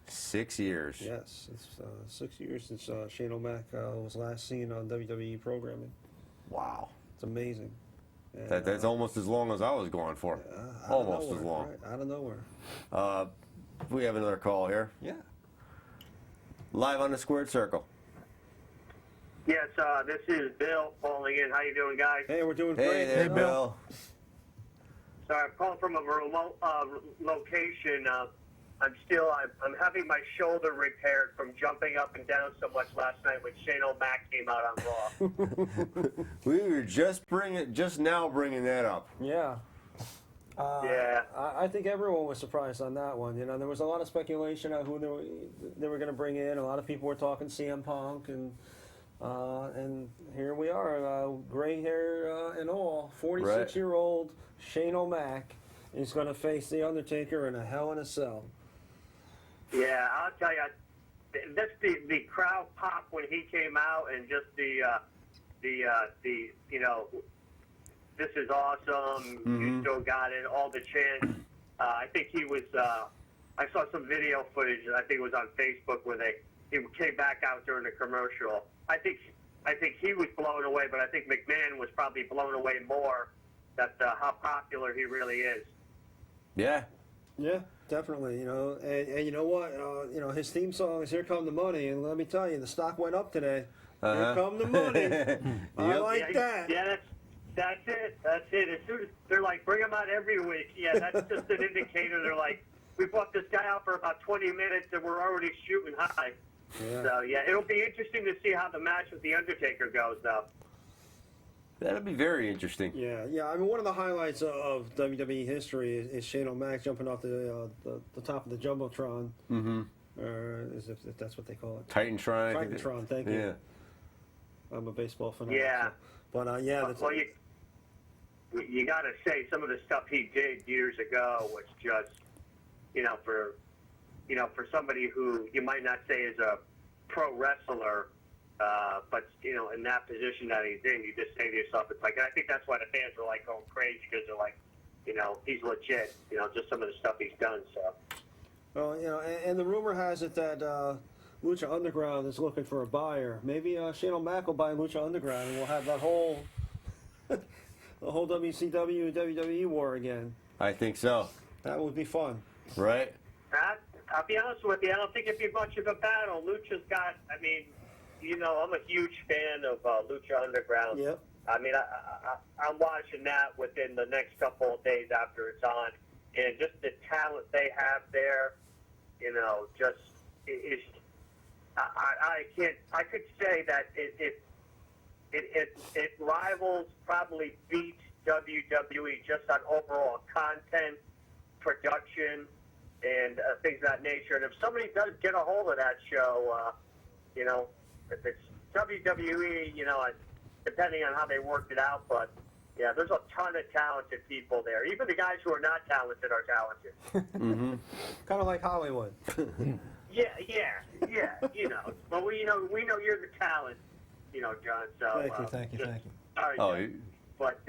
[SPEAKER 1] 6 years.
[SPEAKER 3] Yes, it's 6 years since Shane O'Mac was last seen on WWE programming.
[SPEAKER 1] Wow.
[SPEAKER 3] It's amazing. And,
[SPEAKER 1] That's almost as long as I was going for.
[SPEAKER 3] out of
[SPEAKER 1] Almost
[SPEAKER 3] nowhere,
[SPEAKER 1] as long.
[SPEAKER 3] Right, out of nowhere.
[SPEAKER 1] We have another call here.
[SPEAKER 3] Yeah.
[SPEAKER 1] Live on the Squared Circle.
[SPEAKER 12] Yes, this is Bill calling in. How you doing, guys?
[SPEAKER 3] Hey, we're doing
[SPEAKER 1] Hey
[SPEAKER 3] great.
[SPEAKER 1] there, Bill.
[SPEAKER 12] Sorry, I'm calling from a remote location. I'm having my shoulder repaired from jumping up and down so much last night when Shane O'Mac came out on Raw.
[SPEAKER 1] We were just now bringing that up.
[SPEAKER 3] Yeah.
[SPEAKER 12] Yeah.
[SPEAKER 3] I think everyone was surprised on that one. You know, there was a lot of speculation on who they were going to bring in. A lot of people were talking CM Punk, and here we are, gray hair and all. 46-year-old Shane O'Mac is going to face The Undertaker in a Hell in a Cell.
[SPEAKER 12] Yeah, I'll tell you, that's the crowd pop when he came out, and just the you know, this is awesome. You still got it. All the chants. I think he was. I saw some video footage. I think it was on Facebook where he came back out during the commercial. I think he was blown away, but I think McMahon was probably blown away more that how popular he really is.
[SPEAKER 1] Yeah.
[SPEAKER 3] Yeah, definitely. You know, and you know what? You know, his theme song is "Here Come the Money," and let me tell you, the stock went up today. Here come the money. I like that.
[SPEAKER 12] Yeah, that's it. That's it. As soon as they're like, bring him out every week. Yeah, that's just an indicator. They're like, we brought this guy out for about 20 minutes and we're already shooting high.
[SPEAKER 3] Yeah.
[SPEAKER 12] So yeah, it'll be interesting to see how the match with the Undertaker goes, though.
[SPEAKER 1] That'll be very interesting.
[SPEAKER 3] Yeah. I mean, one of the highlights of WWE history is Shane O'Mac jumping off the top of the jumbotron.
[SPEAKER 1] Mm-hmm.
[SPEAKER 3] As if that's what they call it.
[SPEAKER 1] Titantron.
[SPEAKER 3] Titantron. Thank you.
[SPEAKER 1] Yeah.
[SPEAKER 3] I'm a baseball fanatic.
[SPEAKER 12] Yeah.
[SPEAKER 3] So. But yeah.
[SPEAKER 12] Well, you got to say some of the stuff he did years ago was just, for somebody who you might not say is a pro wrestler, but in that position that he's in, you just say to yourself, it's like, and I think that's why the fans are like going crazy because they're like, he's legit. Just some of the stuff he's done. So.
[SPEAKER 3] Well, and the rumor has it that Lucha Underground is looking for a buyer. Maybe Shane O'Mac will buy Lucha Underground, and we'll have that whole the whole WCW WWE war again.
[SPEAKER 1] I think so.
[SPEAKER 3] That would be fun.
[SPEAKER 1] Right?
[SPEAKER 13] I'll be honest with you, I don't think it'd be much of a battle. Lucha's got, I mean, you know, I'm a huge fan of Lucha Underground.
[SPEAKER 3] Yep.
[SPEAKER 13] I mean, I'm watching that within the next couple of days after it's on, and just the talent they have there, you know, just is. I could say that it rivals, probably beats WWE just on overall content, production, and things of that nature. And if somebody does get a hold of that show, you know, if it's WWE, you know, depending on how they worked it out, but yeah, there's a ton of talented people there. Even the guys who are not talented are talented.
[SPEAKER 3] Mm-hmm. Kind of like Hollywood.
[SPEAKER 13] Yeah, you know. But we know you're the talent, you know, John. So
[SPEAKER 3] Thank you.
[SPEAKER 13] All right.
[SPEAKER 1] Oh,
[SPEAKER 13] But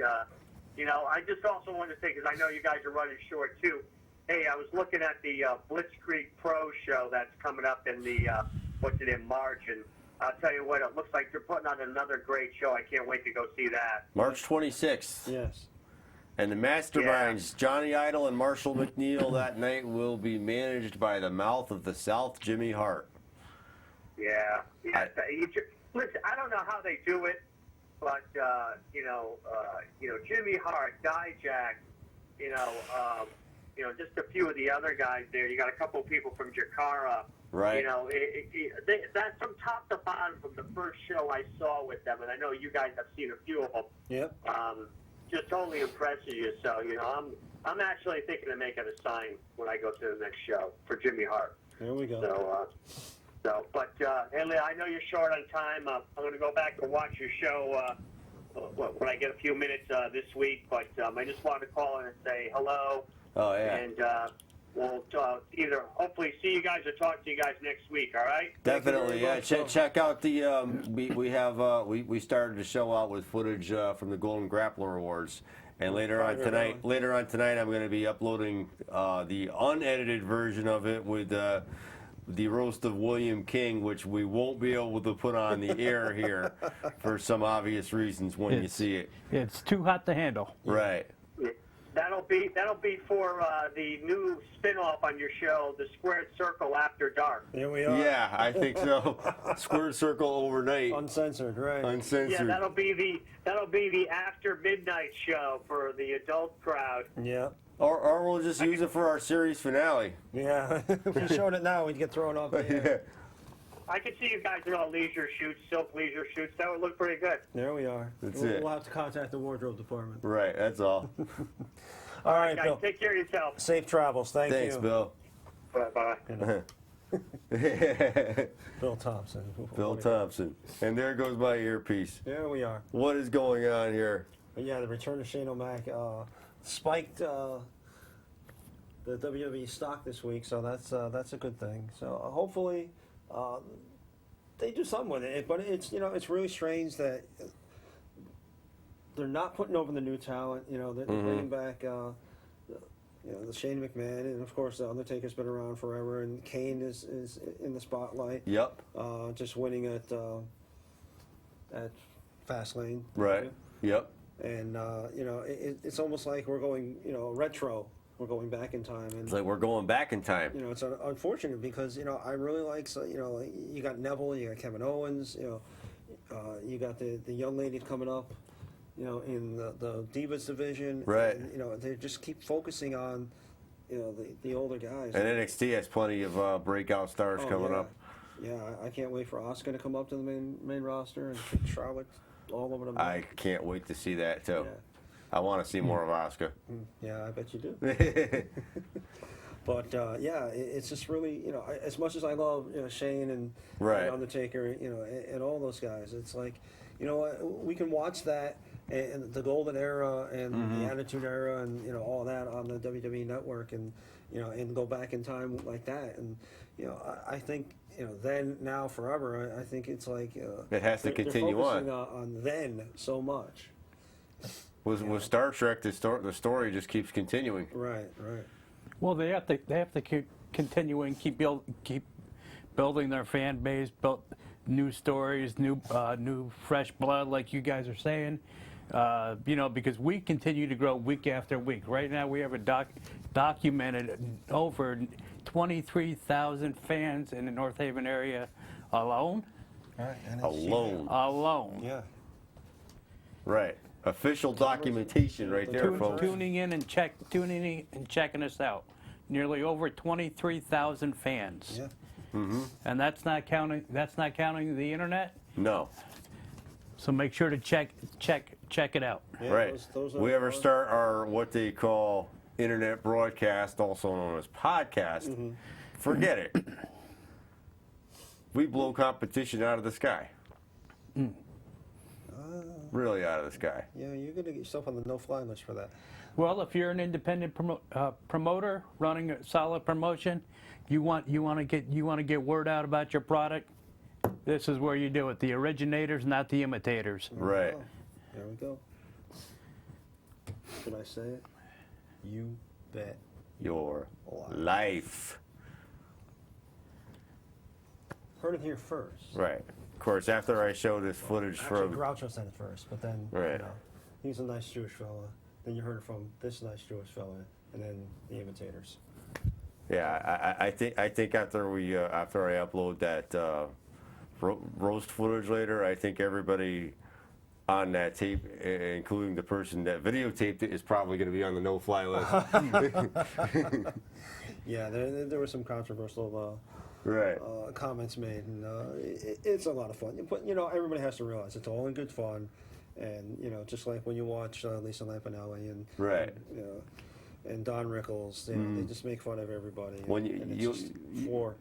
[SPEAKER 13] you know, I just also wanted to say, because I know you guys are running short too. Hey, I was looking at the Blitzkrieg Pro show that's coming up in the March, and I'll tell you what, it looks like they're putting on another great show. I can't wait to go see that.
[SPEAKER 1] March 26th.
[SPEAKER 3] Yes.
[SPEAKER 1] And the masterminds, Johnny Idol and Marshall McNeil, that night will be managed by the mouth of the South, Jimmy Hart.
[SPEAKER 13] Yeah. Listen, I don't know how they do it, but you know, Jimmy Hart, Dijak, you know, just a few of the other guys there. You got a couple of people from Jakara.
[SPEAKER 1] Right.
[SPEAKER 13] You know, that's from top to bottom from the first show I saw with them, and I know you guys have seen a few of them.
[SPEAKER 3] Yep.
[SPEAKER 13] Just totally impresses you. So, you know, I'm actually thinking of making a sign when I go to the next show for Jimmy Hart.
[SPEAKER 3] There we go.
[SPEAKER 13] But hey, Leah, I know you're short on time. I'm going to go back and watch your show when I get a few minutes this week. But I just wanted to call in and say hello.
[SPEAKER 1] Oh, yeah.
[SPEAKER 13] And we'll either hopefully see you guys or talk to you guys next week. All right?
[SPEAKER 1] Definitely, yeah. Check out the we started the show out with footage from the Golden Grappler Awards, and later on tonight, I'm going to be uploading the unedited version of it with the roast of William King, which we won't be able to put on the air here for some obvious reasons when you see it.
[SPEAKER 2] It's too hot to handle.
[SPEAKER 1] Right.
[SPEAKER 13] That'll be for the new spin-off on your show, The Squared Circle After Dark.
[SPEAKER 3] There we are.
[SPEAKER 1] Yeah, I think so. Squared Circle overnight.
[SPEAKER 3] Uncensored, right?
[SPEAKER 1] Uncensored.
[SPEAKER 13] Yeah, that'll be the after midnight show for the adult crowd.
[SPEAKER 3] Yeah.
[SPEAKER 1] Or we'll just use it for our series finale.
[SPEAKER 3] Yeah. If we showed it now, we'd get thrown off the air.
[SPEAKER 13] I could see you guys doing all leisure shoots, silk leisure shoots. That would look pretty good.
[SPEAKER 3] There we are.
[SPEAKER 1] That's it.
[SPEAKER 3] We'll have to contact the wardrobe department.
[SPEAKER 1] Right, that's all.
[SPEAKER 3] All right,
[SPEAKER 13] guys,
[SPEAKER 3] Bill.
[SPEAKER 13] take care of yourself.
[SPEAKER 3] Safe travels. Thanks,
[SPEAKER 1] Thanks, Bill.
[SPEAKER 13] Bye-bye.
[SPEAKER 3] Bill Thompson.
[SPEAKER 1] Bill Thompson. And there goes my earpiece.
[SPEAKER 3] There we are.
[SPEAKER 1] What is going on here?
[SPEAKER 3] But yeah, the return of Shane O'Mac spiked the WWE stock this week, so that's a good thing. So hopefully they do something with it. But it's it's really strange that they're not putting over the new talent. You know, they're bringing back the Shane McMahon, and of course the Undertaker's been around forever, and Kane is in the spotlight.
[SPEAKER 1] Yep.
[SPEAKER 3] Just winning at Fastlane.
[SPEAKER 1] Right. Yep.
[SPEAKER 3] And it's almost like we're going retro. We're going back in time, and
[SPEAKER 1] It's like we're going back in time.
[SPEAKER 3] it's unfortunate because I really like you got Neville, you got Kevin Owens, you got the young ladies coming up, in the Divas division,
[SPEAKER 1] Right.
[SPEAKER 3] And, they just keep focusing on the older guys.
[SPEAKER 1] And NXT has plenty of breakout stars coming up.
[SPEAKER 3] Yeah, I can't wait for Asuka to come up to the main roster and kick Charlotte all over them.
[SPEAKER 1] I can't wait to see that too.
[SPEAKER 3] Yeah.
[SPEAKER 1] I want to see more of Asuka.
[SPEAKER 3] Yeah, I bet you do. But it's just really as much as I love Shane and Undertaker, and all those guys, it's like we can watch that and the Golden Era and the Attitude Era and all that on the WWE Network and and go back in time like that, and I think then, now, forever. I think it's like
[SPEAKER 1] it has to continue
[SPEAKER 3] they're focusing on then so much.
[SPEAKER 1] With Star Trek, the story just keeps continuing.
[SPEAKER 3] Right.
[SPEAKER 2] Well, they have to keep continuing, keep building their fan base, build new stories, new fresh blood, like you guys are saying. Because we continue to grow week after week. Right now, we have documented over 23,000 fans in the North Haven area alone.
[SPEAKER 3] All right, and
[SPEAKER 1] Alone.
[SPEAKER 2] Alone.
[SPEAKER 3] Yeah.
[SPEAKER 1] Right. Official documentation right there, folks.
[SPEAKER 2] Tuning in and checking us out. Nearly over 23,000 fans.
[SPEAKER 3] Yeah.
[SPEAKER 2] And that's not counting the internet.
[SPEAKER 1] No.
[SPEAKER 2] So make sure to check it out.
[SPEAKER 3] Yeah,
[SPEAKER 1] Right.
[SPEAKER 3] those are
[SPEAKER 1] We ever
[SPEAKER 3] our-
[SPEAKER 1] start our what they call internet broadcast, also known as podcast, forget it. We blow competition out of the sky. Really out of the sky.
[SPEAKER 3] Yeah, you're gonna get yourself on the no-fly list for that.
[SPEAKER 2] Well, if you're an independent promoter running a solid promotion, you want to get word out about your product. This is where you do it. The originators, not the imitators.
[SPEAKER 1] Right.
[SPEAKER 3] Oh, there we go. Should I say it? You bet.
[SPEAKER 1] Your life.
[SPEAKER 3] Heard it here first.
[SPEAKER 1] Right. Of course, after I show this footage
[SPEAKER 3] Actually,
[SPEAKER 1] from.
[SPEAKER 3] Groucho said it first, but then
[SPEAKER 1] Right.
[SPEAKER 3] you know, he's a nice Jewish fella. Then you heard it from this nice Jewish fella, and then the imitators.
[SPEAKER 1] Yeah, I think after I upload that roast footage later, I think everybody on that tape, including the person that videotaped it, is probably going to be on the no-fly list.
[SPEAKER 3] Yeah, there were some controversial
[SPEAKER 1] Right.
[SPEAKER 3] comments made, and it's a lot of fun. But you know, everybody has to realize it's all in good fun, and you know, just like when you watch Lisa Lampanelli and
[SPEAKER 1] Right.
[SPEAKER 3] and, you know, and Don Rickles, you know, they just make fun of everybody.
[SPEAKER 1] When
[SPEAKER 3] and it's just for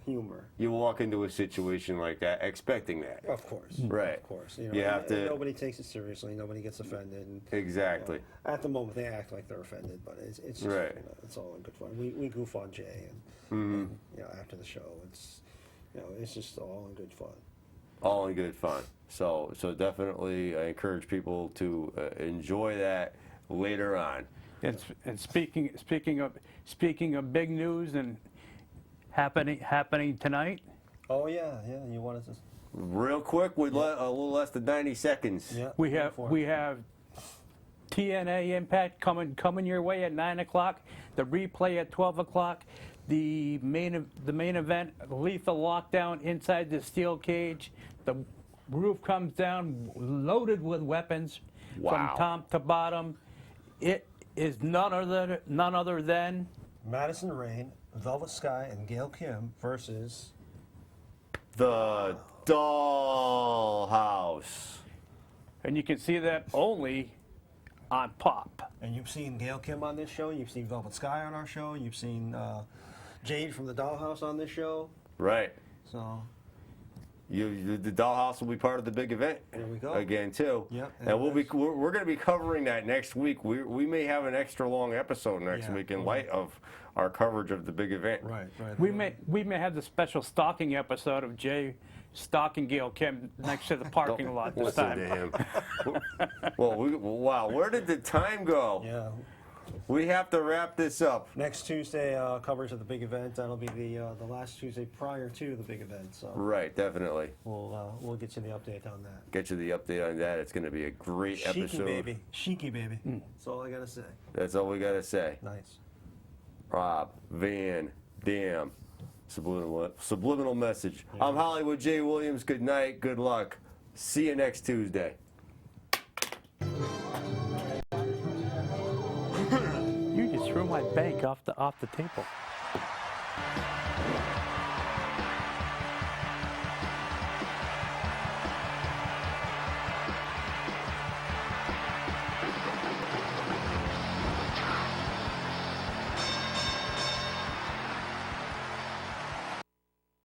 [SPEAKER 3] humor.
[SPEAKER 1] You walk into a situation like that expecting that.
[SPEAKER 3] Of course.
[SPEAKER 1] Right.
[SPEAKER 3] Of course. You know,
[SPEAKER 1] You have
[SPEAKER 3] and
[SPEAKER 1] to.
[SPEAKER 3] nobody takes it seriously. Nobody gets offended. And,
[SPEAKER 1] Exactly.
[SPEAKER 3] you know, at the moment, they act like they're offended, but it's just,
[SPEAKER 1] Right.
[SPEAKER 3] you know, it's all in good fun. We goof on Jay, and you know, after the show, it's just all in good fun.
[SPEAKER 1] All in good fun. So definitely, I encourage people to enjoy that later on.
[SPEAKER 2] And speaking of big news and happening tonight.
[SPEAKER 3] Oh yeah. You wanted to?
[SPEAKER 1] Real quick, with a little less than 90 seconds.
[SPEAKER 3] Yeah.
[SPEAKER 2] We have TNA Impact coming your way at 9 o'clock. The replay at 12 o'clock. The main event, lethal lockdown inside the steel cage. The roof comes down loaded with weapons
[SPEAKER 1] Wow.
[SPEAKER 2] from top to bottom. It is none other than
[SPEAKER 3] Madison Rain, Velvet Sky, and Gail Kim versus
[SPEAKER 1] The Dollhouse.
[SPEAKER 2] and you can see that only on Pop.
[SPEAKER 3] And you've seen Gail Kim on this show. You've seen Velvet Sky on our show. You've seen Jade from the Dollhouse on this show.
[SPEAKER 1] Right.
[SPEAKER 3] So
[SPEAKER 1] The Dollhouse will be part of the big event.
[SPEAKER 3] There we go.
[SPEAKER 1] Again too.
[SPEAKER 3] Yep.
[SPEAKER 1] And we're going to be covering that next week. We may have an extra long episode next week in light of our coverage of the big event.
[SPEAKER 3] Right.
[SPEAKER 2] We may have the special stalking episode of Jay stalking Gail Kim next to the parking lot this
[SPEAKER 1] Listen
[SPEAKER 2] time.
[SPEAKER 1] to him. Wow, where did the time go?
[SPEAKER 3] Yeah.
[SPEAKER 1] We have to wrap this up.
[SPEAKER 3] Next Tuesday, coverage of the big event. That'll be the last Tuesday prior to the big event. So
[SPEAKER 1] Right, definitely.
[SPEAKER 3] we'll get you the update on that.
[SPEAKER 1] Get you the update on that. It's going to be a great episode.
[SPEAKER 3] Cheeky baby. That's all I gotta say.
[SPEAKER 1] That's all we got to say.
[SPEAKER 3] Nice.
[SPEAKER 1] Rob Van Dam. Subliminal message. I'm Hollywood J. Williams. Good night. Good luck. See you next Tuesday.
[SPEAKER 2] You just threw my bank off the table.